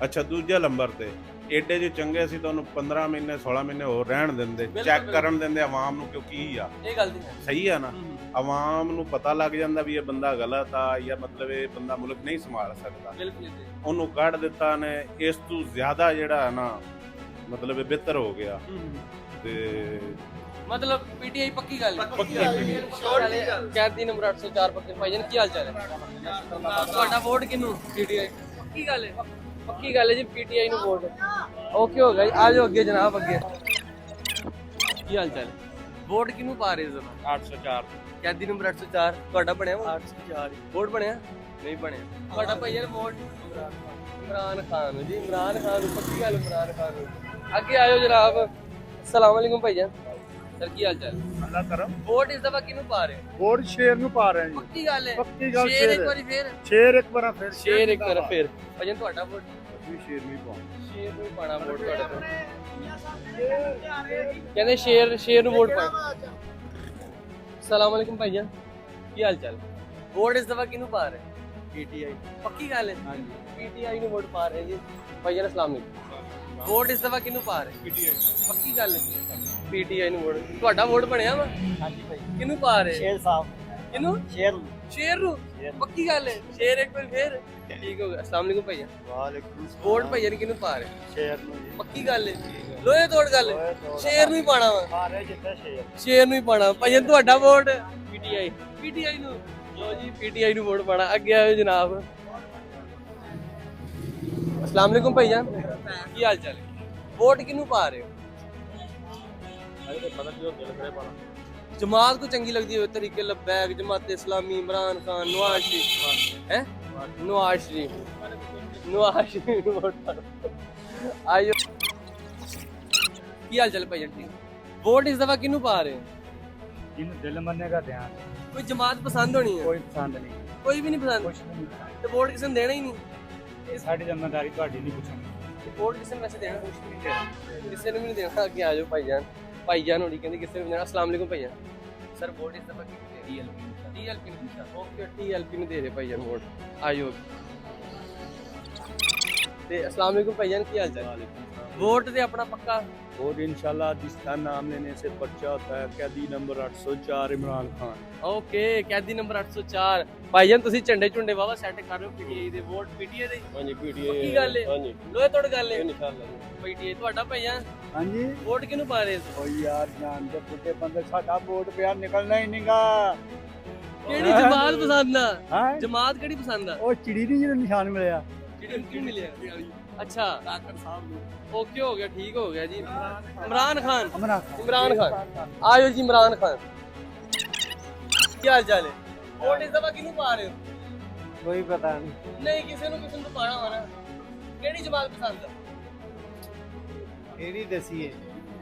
ਅੱਛਾ ਦੂਜੇ ਨੰਬਰ ਤੇ ਏਡੇ ਜੇ ਚੰਗੇ ਸੀ ਤੁਹਾਨੂੰ 15 ਮਹੀਨੇ 16 ਮਹੀਨੇ ਹੋਰ ਰਹਿਣ ਦਿੰਦੇ, ਚੈੱਕ ਕਰਨ ਦਿੰਦੇ ਆਵਾਮ ਨੂੰ, ਕਿਉਂ ਕੀ ਆ ਇਹ ਗੱਲ ਸਹੀ ਆ ਨਾ। ਆਵਾਮ ਨੂੰ ਪਤਾ ਲੱਗ ਜਾਂਦਾ ਵੀ ਇਹ ਬੰਦਾ ਗਲਤ ਆ ਜਾਂ ਮਤਲਬ ਇਹ ਬੰਦਾ ਮੁਲਕ ਨਹੀਂ ਸੰਭਾਲ ਸਕਦਾ, ਉਹਨੂੰ ਕੱਢ ਦਿੱਤਾ ਨੇ। ਇਸ ਤੋਂ ਜ਼ਿਆਦਾ ਜਿਹੜਾ ਨਾ ਮਤਲਬ ਇਹ ਬਿਹਤਰ ਹੋ ਗਿਆ। ਤੇ ਮਤਲਬ ਪੀਟੀਆਈ ਪੱਕੀ ਗੱਲ ਹੈ। ਕੈਦੀ ਨੰਬਰ 804 ਪੱਕੇ ਭਾਈਜਾਨ ਕੀ ਹਾਲ ਚਾਲ ਹੈ? ਤੁਹਾਡਾ ਵੋਟ ਕਿਹਨੂੰ? ਪੀਟੀਆਈ ਪੱਕੀ ਗੱਲ ਹੈ। ਪੱਕੀ ਗੱਲ ਹੈ ਜੀ, ਪੀਟੀਆਈ ਨੂੰ ਵੋਟ। ਓਕੇ ਹੋ ਗਿਆ ਜੀ, ਆ ਜਾਓ ਅੱਗੇ ਜਨਾਬ ਅੱਗੇ। ਕੀ ਹਾਲ ਚਾਲ ਹੈ? ਵੋਟ ਕਿਹਨੂੰ ਪਾ ਰਹੇ ਹੋ? 804 ਕੈਦੀ ਨੰਬਰ 804 ਤੁਹਾਡਾ ਬਣਿਆ? 804 ਵੋਟ ਬਣਿਆ? ਨਹੀਂ ਬਣਿਆ। ਤੁਹਾਡਾ ਭਾਈਜਾਨ ਵੋਟ ਇਮਰਾਨ ਖਾਨ ਨੂੰ ਜੀ, ਇਮਰਾਨ ਖਾਨ ਨੂੰ ਪੱਕੀ ਗੱਲ, ਇਮਰਾਨ ਖਾਨ ਨੂੰ। ਅੱਗੇ ਆਇਓ ਜਨਾਬ। अस्सलाम वालेकुम भाईजान, सर की हाल चाल? अल्लाह करम। वोट इस दफा किनु पा रहे हो? वोट शेर ਨੂੰ ਪਾ ਰਹੇ ਜੀ। पक्की गल है? पक्की गल शेर एक बारी फिर? शेर एक बार फिर? शेर एक बार फिर। भाईजान ਤੁਹਾਡਾ ਵੋਟ? ਅਸੀਂ शेर ਨਹੀਂ ਪਾਉਂਦੇ। शेर ਨੂੰ ਪਾਣਾ ਵੋਟ ਤੁਹਾਡੇ ਤੋਂ। ਕਹਿੰਦੇ शेर ਨੂੰ ਵੋਟ ਪਾਣਾ। अस्सलाम वालेकुम भाईजान, की हाल चाल? वोट इस दफा किनु पा रहे हो? पीटीआई पक्की गल है? हां जी पीटीआई ਨੂੰ ਵੋਟ ਪਾ ਰਹੇ ਜੀ। ਭਾਈਜਾਨ अस्सलाम वालेकुम, ਵੋਟ ਇਸ ਦਫਾ ਕਿਹਨੂੰ ਪਾ ਰਹੇ? ਪੀਟੀਆਈ ਪੱਕੀ ਗੱਲ ਹੈ? ਪੀਟੀਆਈ ਨੂੰ ਵੋਟ। ਤੁਹਾਡਾ ਵੋਟ ਬਣਿਆ ਵਾ? ਹਾਂਜੀ ਭਾਈ। ਕਿਹਨੂੰ ਪਾ ਰਹੇ? ਸ਼ੇਰ ਸਾਹਿਬ। ਕਿਹਨੂੰ? ਸ਼ੇਰ ਨੂੰ। ਪੱਕੀ ਗੱਲ ਹੈ? ਸ਼ੇਰ ਇੱਕ ਵਾਰ ਫੇਰ? ਠੀਕ ਹੋ ਗਿਆ। अस्सलाम वालेकुम भैया। ਵਾਲੇਕੁਮ ਸਲਾਮ। ਵੋਟ ਭਈਆ ਨੂੰ ਕਿਹਨੂੰ ਪਾ ਰਹੇ? ਸ਼ੇਰ ਨੂੰ ਜੀ। ਪੱਕੀ ਗੱਲ ਹੈ? ਲੋਹੇ ਤੋੜ ਗੱਲ ਹੈ? ਸ਼ੇਰ ਨੂੰ ਹੀ ਪਾਣਾ ਵਾ? ਪਾ ਰਹੇ ਜਿੱਦਾਂ ਸ਼ੇਰ ਨੂੰ ਹੀ ਪਾਣਾ। ਭਈਆ ਤੁਹਾਡਾ ਵੋਟ? ਪੀਟੀਆਈ। ਪੀਟੀਆਈ ਨੂੰ ਲੋ ਜੀ, ਪੀਟੀਆਈ ਨੂੰ ਵੋਟ ਪਾਣਾ। ਅੱਗੇ ਆਇਓ ਜਨਾਬ। अस्सलाम वालेकुम भैया, की हाल चाल? वोट किनु पा रहे हो? जमात को चंगी लगती है? तरीके लब्बैक, जमात इस्लामी, इमरान खान, नवाज शरीफ है? नवाज शरीफ वोट पाओ। आइयो की हाल चाल भैया? ठीक। वोट इस दफा किनु पा रहे हो? जिन्हें दिल मन्ने का ध्यान। कोई जमात पसंद होनी है? कोई पसंद नहीं, कोई भी नहीं पसंद। कुछ नहीं। तो वोट किसी ने देना ही नहीं? ਸਾਡੀ ਜ਼ਿੰਮੇਵਾਰੀ ਤੁਹਾਡੀ ਨਹੀਂ ਪੁੱਛਣੀ। ਵੋਟ ਕਿਸੇ ਨੂੰ ਵੈਸੇ ਦੇਣਾ? ਕੁਛ ਨਹੀਂ ਦੇਣਾ, ਕਿਸੇ ਨੂੰ ਵੀ ਨਹੀਂ ਦੇਣਾ। ਅੱਗੇ ਆ ਜਾਓ ਭਾਈਜਾਨ ਹੋਣੀ ਕਹਿੰਦੇ ਕਿਸੇ ਨੂੰ ਨਹੀਂ ਦੇਣਾ। अस्सलाम वालेकुम भैया, सर वोट इस दफा किसको? टीएलपी ਨੂੰ। ਓਕੇ टीएलपी ਨੂੰ ਦੇ ਰਹੇ ਭਾਈਜਾਨ ਵੋਟ। ਆਇਓ ਤੇ अस्सलाम वालेकुम भाईजान, की हाल चाल? वोट ਤੇ ਆਪਣਾ ਪੱਕਾ? वोट इंशाल्लाह जिसका नाम लेने से पर्चा होता है। कैदी नंबर 804 इमरान खान। ਓਕੇ ਕੈਦੀ ਨੰਬਰ 804। ਭਾਈਜਾਨ ਤੁਸੀਂ ਝੰਡੇ ਝੁੰਡੇ ਵਾਵਾ ਸੈੱਟ ਕਰ ਰਹੇ ਹੋ ਪੀਟੀਆਈ ਦੇ। ਵੋਟ ਪੀਟੀਆਈ ਦੇ? ਹਾਂਜੀ ਪੀਟੀਆਈ। ਕੀ ਗੱਲ ਹੈ? ਹਾਂਜੀ ਲੋਹੇ ਤੋੜ ਗੱਲ ਹੈ? इंशाल्लाह। ਪੀਟੀਆਈ। ਤੁਹਾਡਾ ਭਾਈਜਾਨ ਹਾਂਜੀ ਵੋਟ ਕਿਹਨੂੰ ਪਾ ਰਹੇ ਹੋ? ਓ ਯਾਰ ਜਾਨ ਦੇ ਬੁੱਢੇ ਬੰਦੇ ਸਾਡਾ ਵੋਟ ਪਿਆ ਨਿਕਲਣਾ ਹੀ ਨਹੀਂਗਾ। ਕਿਹੜੀ ਜਮਾਤ ਪਸੰਦ ਆ? ਹਾਂ ਜਮਾਤ ਕਿਹੜੀ ਪਸੰਦ ਆ? ਉਹ ਚਿੜੀ ਦੀ ਜਿਹੜਾ ਨਿਸ਼ਾਨ ਮਿਲਿਆ। ਜਿਹੜੀ ਕਿਉਂ ਮਿਲਿਆ? ਅੱਛਾ ਕਾਕਰ ਸਾਹਿਬ ਨੂੰ। ਓਕੇ ਹੋ ਗਿਆ, ਠੀਕ ਹੋ ਗਿਆ ਜੀ। इमरान खान। इमरान खान आयो जी। इमरान खान ਕੀ ਹਾਲ ਚਾਲ ਹੈ? ਵੋਟ ਇਸ ਦਫਾ ਕਿਹਨੂੰ ਪਾ ਰਹੇ ਹੋ? ਕੋਈ ਪਤਾ ਨਹੀਂ। ਨਹੀਂ ਕਿਸੇ ਨੂੰ ਤਾਂ ਪਾਣਾ ਹੋਣਾ। ਕਿਹੜੀ ਜਮਾਤ ਪਸੰਦ ਆ? ਕਿਹੜੀ ਦਸੀਏ?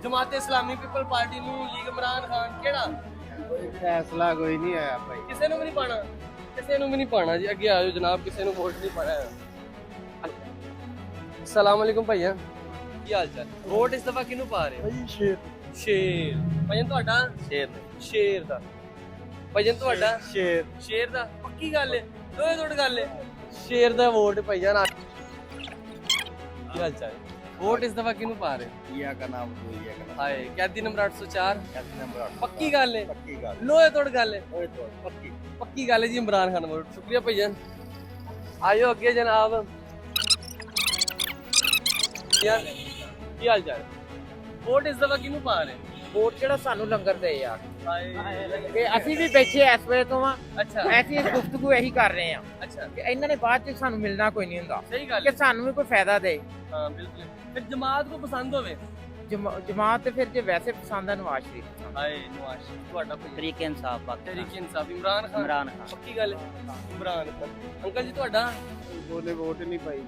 ਜਮਾਤ ਇਸਲਾਮੀ, ਪੀਪਲ ਪਾਰਟੀ ਨੂੰ, ਲੀਗ, ਇਮਰਾਨ ਖਾਨ, ਕਿਹੜਾ? ਕੋਈ ਫੈਸਲਾ ਕੋਈ ਨਹੀਂ ਆਇਆ ਭਾਈ। ਕਿਸੇ ਨੂੰ ਵੀ ਨਹੀਂ ਪਾਣਾ? ਕਿਸੇ ਨੂੰ ਵੀ ਨਹੀਂ ਪਾਣਾ ਜੀ। ਅੱਗੇ ਆਜੋ ਜਨਾਬ, ਕਿਸੇ ਨੂੰ ਵੋਟ ਨਹੀਂ ਪਾਣਾ। अस्सलाम वालेकुम भैया, ਕੀ ਹਾਲ ਚਾਲ? ਵੋਟ ਇਸ ਦਫਾ ਕਿਹਨੂੰ ਪਾ ਰਹੇ ਹੋ? ਭਾਈ ਸ਼ੇਰ। ਸ਼ੇਰ। ਭਾਈਜਾਨ ਤੁਹਾਡਾ? ਸ਼ੇਰ ਦਾ। ਭਾਈਜਾਨ ਤੁਹਾਡਾ? ਸ਼ੇਰ ਦਾ। ਪੱਕੀ ਗੱਲ ਹੈ? ਲੋਹੇ ਤੋੜ ਗੱਲ ਹੈ? ਸ਼ੇਰ ਦਾ ਵੋਟ ਭਾਈਜਾਨ। ਕੀ ਹਾਲ ਚਾਲ? ਵੋਟ ਇਸ ਦਫਾ ਕਿਹਨੂੰ ਪਾ ਰਹੇ ਹੋ? ਯਾ ਦਾ ਨਾਮ ਕੋਈ ਹੈ ਨਾ। ਹਾਏ ਕੈਦੀ ਨੰਬਰ 804। ਕੈਦੀ ਨੰਬਰ 8। ਪੱਕੀ ਗੱਲ ਹੈ? ਪੱਕੀ ਗੱਲ। ਲੋਹੇ ਤੋੜ ਗੱਲ ਹੈ? ਓਏ ਤੋਂ ਪੱਕੀ। ਪੱਕੀ ਗੱਲ ਹੈ ਜੀ। ਇਮਰਾਨ ਖਾਨ ਵੋਟ। ਸ਼ੁਕਰੀਆ ਭਾਈਜਾਨ। ਆਇਓ ਅੱਗੇ ਜਨਾਬ। ਯਾਰ ਕੀ ਹਾਲ ਚਾਲ? ਵੋਟ ਇਸ ਦਫਾ ਕਿਹਨੂੰ ਪਾ ਰਹੇ? ਵੋਟ ਜਿਹੜਾ ਸਾਨੂੰ ਲੰਗਰ ਦੇ ਯਾਰ। ਹਾਏ ਤੇ ਅਸੀਂ ਵੀ ਬੈਠੇ ਇਸ ਵੇਲੇ ਤੋਂ ਆ। ਅੱਛਾ ਐਸੀ ਗੁਫ਼ਤਗੂ ਇਹੀ ਕਰ ਰਹੇ ਆ ਅੱਛਾ, ਕਿ ਇਹਨਾਂ ਨੇ ਬਾਅਦ ਚ ਸਾਨੂੰ ਮਿਲਣਾ ਕੋਈ ਨਹੀਂ ਹੁੰਦਾ, ਸਹੀ ਗੱਲ ਕਿ ਹੈ। ਸਾਨੂੰ ਵੀ ਕੋਈ ਫਾਇਦਾ ਦੇ। ਹਾਂ ਬਿਲਕੁਲ। ਫਿਰ ਜਮਾਤ ਕੋ ਪਸੰਦ ਹੋਵੇ? ਜਮਾਤ ਤੇ ਫਿਰ ਜੇ ਵੈਸੇ ਪਸੰਦ ਆ ਨਵਾਜ਼ ਸ਼ਰੀਫ। ਹਾਏ ਨਵਾਜ਼ ਸ਼ਰੀਫ ਤੁਹਾਡਾ ਭਾਈ? ਤਰੀਕ ਇਨਸਾਫ ਪਾਕਿਸਤਾਨ। ਤਹਿਰੀਕ ਇਨਸਾਫ। ਇਮਰਾਨ ਖਾਨ। ਇਮਰਾਨ ਖਾਨ। ਪੱਕੀ ਗੱਲ ਹੈ? ਇਮਰਾਨ ਖਾਨ। ਅੰਕਲ ਜੀ ਤੁਹਾਡਾ? ਬੋਲੇ ਵੋਟ ਨਹੀਂ ਪਾਈ।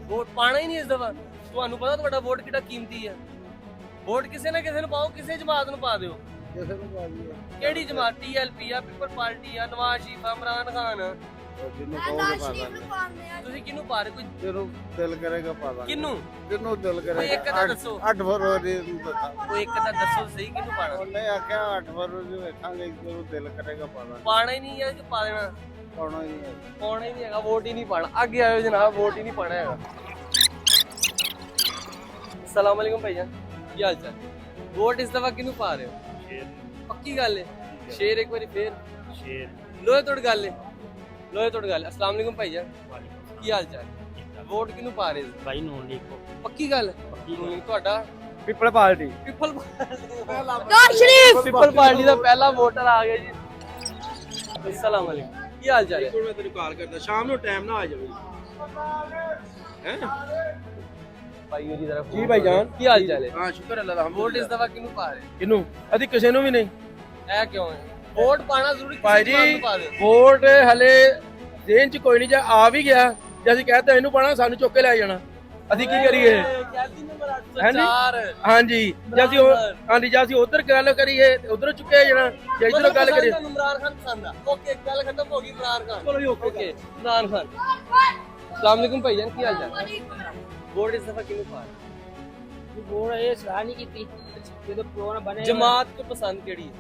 ਵੋਟ ਪਾਣਾ ਹੀ ਨਹੀਂ ਇਸ ਦਫਾ। ਤੁਹਾਨੂੰ ਪਤਾ ਤੁਹਾਡਾ ਵੋਟ ਕਿੰਨਾ ਕੀਮਤੀ ਹੈ। ਵੋਟ ਕਿਸੇ ਨਾ ਕਿਸੇ ਨੂੰ ਪਾਓ, ਕਿਸੇ ਜਮਾਤ ਨੂੰ ਪਾ ਦਿਓ। ਕਿਸੇ ਨੂੰ ਪਾ ਦਈਏ। ਕਿਹੜੀ ਜਮਾਤ? TLP ਆ, ਪੀਪਲ ਪਾਰਟੀ ਆ, ਨਵਾਜ਼ ਸ਼ਰੀਫ ਆ, ਇਮਰਾਨ ਖਾਨ, ਜਿਹਨੂੰ ਮੈਂ ਕਹੋਗੇ ਸ਼ਰੀਫ ਪਾ ਨੂੰ ਪਾਉਂਦੇ ਆ ਤੁਸੀਂ ਕਿਹਨੂੰ ਪਾ ਰਹੇ ਕੋਈ ਜਿਹਨੂੰ ਦਿਲ ਕਰੇਗਾ ਪਾ ਦਾਂਗੇ ਕਿਹਨੂੰ ਜਿਹਨੂੰ ਦਿਲ ਕੋਈ ਕਰੇਗਾ ਇੱਕ ਤਾਂ ਦੱਸੋ 8 ਫਰਵਰੀ ਨੂੰ ਦੱਸਾਂ ਕੋਈ ਇੱਕ ਤਾਂ ਦੱਸੋ ਸਹੀ ਕਿਹਨੂੰ ਪਾਣਾ ਉਹਨੇ ਆਖਿਆ 8 ਫਰਵਰੀ ਨੂੰ ਵੇਖਾਂਗੇ ਜਿਹਨੂੰ ਦਿਲ ਕਰੇਗਾ ਪਾ ਦਾਂਗੇ ਪਾਣਾ ਹੀ ਨਹੀਂ ਹੈ ਕਿ ਪਾ ਦੇਣਾ ਪਾਉਣਾ ਹੀ ਹੈ ਪਾਉਣਾ ਹੀ ਨਹੀਂ ਹੈਗਾ ਵੋਟ ਹੀ ਨਹੀਂ ਪਾਣਾ ਅੱਗੇ ਆਇਓ ਜਨਾਬ ਵੋਟ ਹੀ ਨਹੀਂ ਪਾਣਾ ਹੈਗਾ अस्सलाम वालेकुम भाईजान ਕੀ ਹਾਲ ਚਾਲ ਵੋਟ ਇਸ ਦਫਾ ਕਿਹਨੂੰ ਪਾ ਰਹੇ ਹੋ ਸ਼ੇਰ ਪੱਕੀ ਗੱਲ ਹੈ ਸ਼ੇਰ ਇੱਕ ਵਾਰੀ ਫੇਰ ਸ਼ੇਰ ਲੋਹੇ ਤੋੜ ਗੱਲ ਹੈ ਲੋਹੇ ਤੋੜ ਗੱਲ अस्सलाम वालेकुम ਭਾਈਜਾਨ ਕੀ ਹਾਲ ਚਾਲ ਵੋਟ ਕਿਹਨੂੰ ਪਾ ਰਹੇ ਹੋ ਭਾਈ ਨੂਨ ਲੀਗ ਕੋ ਪੱਕੀ ਗੱਲ ਤੁਹਾਡਾ ਪਿੱਪਲ ਪਾਰਟੀ ਪਿੱਪਲ ਨਵਾਜ਼ ਸ਼ਰੀਫ ਪਿੱਪਲ ਪਾਰਟੀ ਦਾ ਪਹਿਲਾ ਵੋਟਰ ਆ ਗਿਆ ਜੀ अस्सलाम वालेकुम ਕੀ ਹਾਲ ਚਾਲ ਹੈ ਮੈਂ ਤੈਨੂੰ ਕਾਲ ਕਰਦਾ ਸ਼ਾਮ ਨੂੰ ਟਾਈਮ ਨਾ ਆ ਜਾਵੇ ਭਾਈ ਉਹਦੀ ਤਰਫ ਜੀ ਭਾਈਜਾਨ ਕੀ ਹਾਲ ਚਾਲ ਹੈ ਹਾਂ ਸ਼ੁਕਰ ਅੱਲਾਹ ਦਾ ਵੋਟ ਇਸ ਦਫਾ ਕਿਹਨੂੰ ਪਾ ਰਹੇ ਕਿਨੂੰ ਅਦੀ ਕਿਸੇ ਨੂੰ ਵੀ ਨਹੀਂ ਇਹ ਕਿਉਂ ਹੈ ਵੋਟ ਪਾਣਾ ਜ਼ਰੂਰੀ ਭਾਈ ਕਿਸੇ ਨੂੰ ਜੀ ਪਾ ਦਿਓ ਵੋਟ ਹਲੇ ਦੇਣ ਚ ਕੋਈ ਨਹੀਂ ਜੇ ਆ ਵੀ ਗਿਆ ਜੇ ਅਸੀਂ ਕਹਤਾ ਇਹਨੂੰ ਪਾਣਾ ਸਾਨੂੰ ਚੁੱਕ ਕੇ ਲੈ ਜਾਣਾ ਅਸੀਂ ਕੀ ਕਰੀਏ ਕੈਦੀ ਨੰਬਰ ਹਾਂਜੀ? 804 ਹਾਂਜੀ ਜੇ ਅਸੀਂ ਹਾਂਜੀ ਜੇ ਅਸੀਂ ਉਧਰ ਗੱਲ ਕਰੀਏ ਤੇ ਉਧਰੋਂ ਚੁੱਕਿਆ ਜਾਣਾ ਜੇ ਇਧਰੋਂ ਗੱਲ ਕਰੀਏ ਤੁਹਾਨੂੰ ਇਮਰਾਨ ਖਾਨ ਪਸੰਦ ਆ ਓਕੇ ਗੱਲ ਖਤਮ ਹੋ ਗਈ ਇਮਰਾਨ ਖਾਨ ਚਲੋ ਜੀ ਓਕੇ ਇਮਰਾਨ ਖਾਨ अस्सलाम वालेकुम भाईजान ਕੀ ਹਾਲ ਚਾਲ ਵੋਟ ਇਸ ਦਫਾ ਕਿਹਨੂੰ ਪਾ ਰਹੇ वोट ये सलाह नहीं की ये तो प्रोग्राम बने जमात को पसंद केड़ी है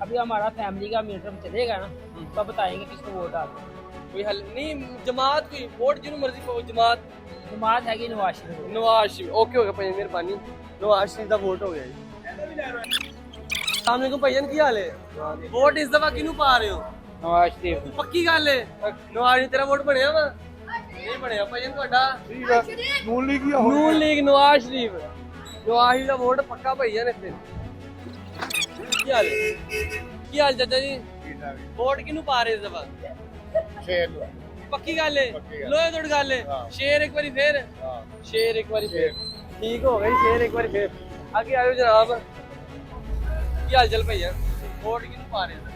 अभी हमारा फैमिली का मीटर चलेगा ना तो बताएंगे किसको वोट डालना कोई हल नहीं जमात कोई वोट जिन्हों मर्जी पाओ जमात जमात हैगी नवाज शरीफ नवाज शरीफ ओके हो गया भाई मेहरबानी नवाज शरीफ का वोट हो गया जी अस्सलाम वालेकुम भाईजान की हाल है वोट इस दफा किहनू पा रहे हो नवाज शरीफ पक्की गल है नवाज शरीफ तेरा वोट बनया वा नहीं बनया भाईजान ਤੁਹਾਡਾ ਨੂਨ ਲੀਗ ਨੂਨ ਲੀਗ ਨਵਾਜ਼ ਸ਼ਰੀਫ ਨਵਾਜ਼ ਸ਼ਰੀਫ ਦਾ ਵੋਟ ਪੱਕਾ ਭਾਈਜਾਨ ਇੱਥੇ ਕੀ ਹਾਲ ਹੈ? ਕੀ ਹਾਲ ਚਾਚਾ ਜੀ ਵੋਟ ਕਿਹਨੂੰ ਪਾ ਰਹੇ ਇਸ ਦਫਾ ਸ਼ੇਰ ਨੂੰ ਪੱਕੀ ਗੱਲ ਹੈ ਲੋਹੇ ਤੋੜ ਗੱਲ ਹੈ ਸ਼ੇਰ ਇੱਕ ਵਾਰੀ ਫੇਰ ਸ਼ੇਰ ਇੱਕ ਵਾਰੀ ਫੇਰ ਠੀਕ ਹੋ ਗਈ ਸ਼ੇਰ ਇੱਕ ਵਾਰੀ ਫੇਰ ਅੱਗੇ ਆਇਓ ਜਨਾਬ ਕੀ ਹਾਲ ਚਾਲ ਭਈਆ ਵੋਟ ਕਿਹਨੂੰ ਪਾ ਰਹੇ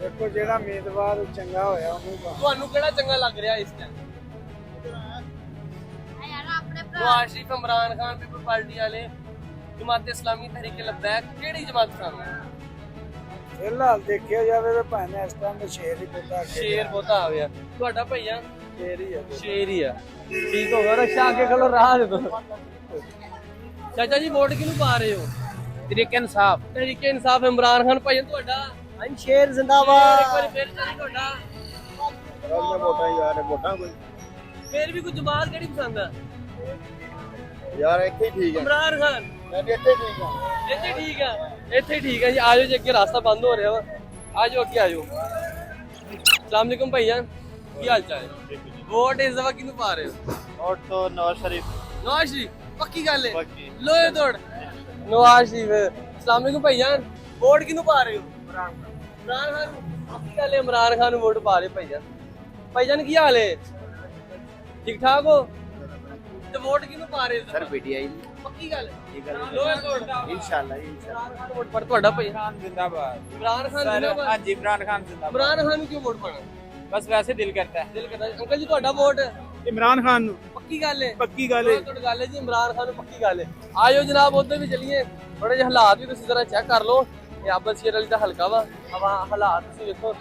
ਦੇਖੋ ਜਿਹੜਾ ਉਮੀਦਵਾਰ ਚੰਗਾ ਹੋਇਆ ਉਹਨੂੰ ਤੁਹਾਨੂੰ ਕਿਹੜਾ ਚੰਗਾ ਲੱਗ ਰਿਹਾ ਇਸ time Nawaz Sharif Imran Khan people party ਵਾਲੇ ਜਮਾਤ ਇਸਲਾਮੀ ਤਹਿਰੀਕ ਲਬੈਕ ਕਿਹੜੀ ਜਮਾਤ ਪਸੰਦ ਫਿਲਹਾਲ ਦੇਖਿਆ ਜਾਵੇ ਤਾਂ ਭਾਵੇਂ ਇਸ ਟਾਈਮ ਸ਼ੇਰ ਹੀ ਪੁੱਤਾ ਸ਼ੇਰ ਬਹੁਤਾ ਆ ਗਿਆ ਤੁਹਾਡਾ ਭਈਆ ਸ਼ੇਰ ਹੀ ਹੈ ਸ਼ੇਰ ਹੀ ਆ ਠੀਕ ਹੋ ਗਿਆ ਰਕਸ਼ਾ ਅੱਗੇ ਖਲੋ ਰਾਹ ਦੇ ਦੋ ਚਾਚਾ ਜੀ ਵੋਟ ਕਿਹਨੂੰ ਪਾ ਰਹੇ ਹੋ तरीके इंसाफ ਤਹਿਰੀਕ ਇਨਸਾਫ ਇਮਰਾਨ ਖਾਨ ਭਾਈਆ ਤੁਹਾਡਾ शेर ਇੱਕ जिंदाबाद ਵਾਰੀ ਫੇਰ ਚਾਚੀ ਤੁਹਾਡਾ ਵੋਟਾਂ ਯਾਰ ਵੋਟਾਂ ਕੋਈ ਫੇਰ ਵੀ ਕੋਈ ਜਮਾਤ ਕਿਹੜੀ ਪਸੰਦ ਆ ਯਾਰ ਇੱਥੇ ਠੀਕ ਇਮਰਾਨ ਖਾਨ ਇੱਥੇ ਠੀਕ ਆ ਇੱਥੇ ਠੀਕ ਆ ਇੱਥੇ ਠੀਕ ਆ ਜੀ ਆਜੋ ਜੀ ਅੱਗੇ ਰਾਸਤਾ ਬੰਦ ਹੋ ਰਿਹਾ ਵਾ ਆਜੋ ਅੱਗੇ ਆਜੋ अस्सलाम वालेकुम भैया ਕੀ ਹਾਲ ਚਾਲ ਹੈ ਵੋਟ ਇਸ ਦਫਾ ਕਿਹਨੂੰ ਪਾ ਰਹੇ ਹੋ ਵੋਟ ਤੋਂ ਨਵਾਜ਼ ਸ਼ਰੀਫ नवाज शरीफ पक्की गल है ਪੱਕੀ लोहे तोड़ नवाज शरीफ अस्सलाम वालेकुम भाईजान वोट किनु पा रहे हो इमरान खान पक्की गल है इमरान खान वोट पा रहे भाईजान भाईजान की हाल है ठीक ठाक हो तो वोट किनु पा रहे हो सर पीटीआई पक्की गल लोहे तोड़ इंशाल्लाह इमरान खान वोट पर ਤੁਹਾਡਾ ਭਾਈ जिंदाबाद इमरान खान जिंदाबाद हाँ जी इमरान खान जिंदाबाद इमरान खान ਨੂੰ ਕਿਉਂ ਵੋਟ ਪਾਣਾ बस वैसे दिल करता है ਦਿਲ ਕਰਦਾ ਅੰਕਲ ਜੀ ਤੁਹਾਡਾ ਵੋਟ ਇਮਰਾਨ ਖਾਨ ਨੂੰ ਪੱਕੀ ਗੱਲ ਹੈ ਪੱਕੀ ਗੱਲ ਲੋਹੇ ਤੋੜ ਗੱਲ ਹੈ ਜੀ ਇਮਰਾਨ ਖਾਨ ਨੂੰ ਪੱਕੀ ਗੱਲ ਹੈ ਆਇਓ ਜਨਾਬ ਉੱਧਰ ਵੀ ਚੱਲੀਏ ਥੋੜੇ ਜਿਹੇ ਹਾਲਾਤ ਵੀ ਤੁਸੀਂ ਜ਼ਰਾ ਚੈੱਕ ਕਰ ਲਓ ਇਹ ਆਬਦ ਸ਼ੇਰ ਅਲੀ ਦਾ ਹਲਕਾ ਵਾ ਹਵਾ ਹਾਲਾਤ ਤੁਸੀਂ ਵੇਖੋ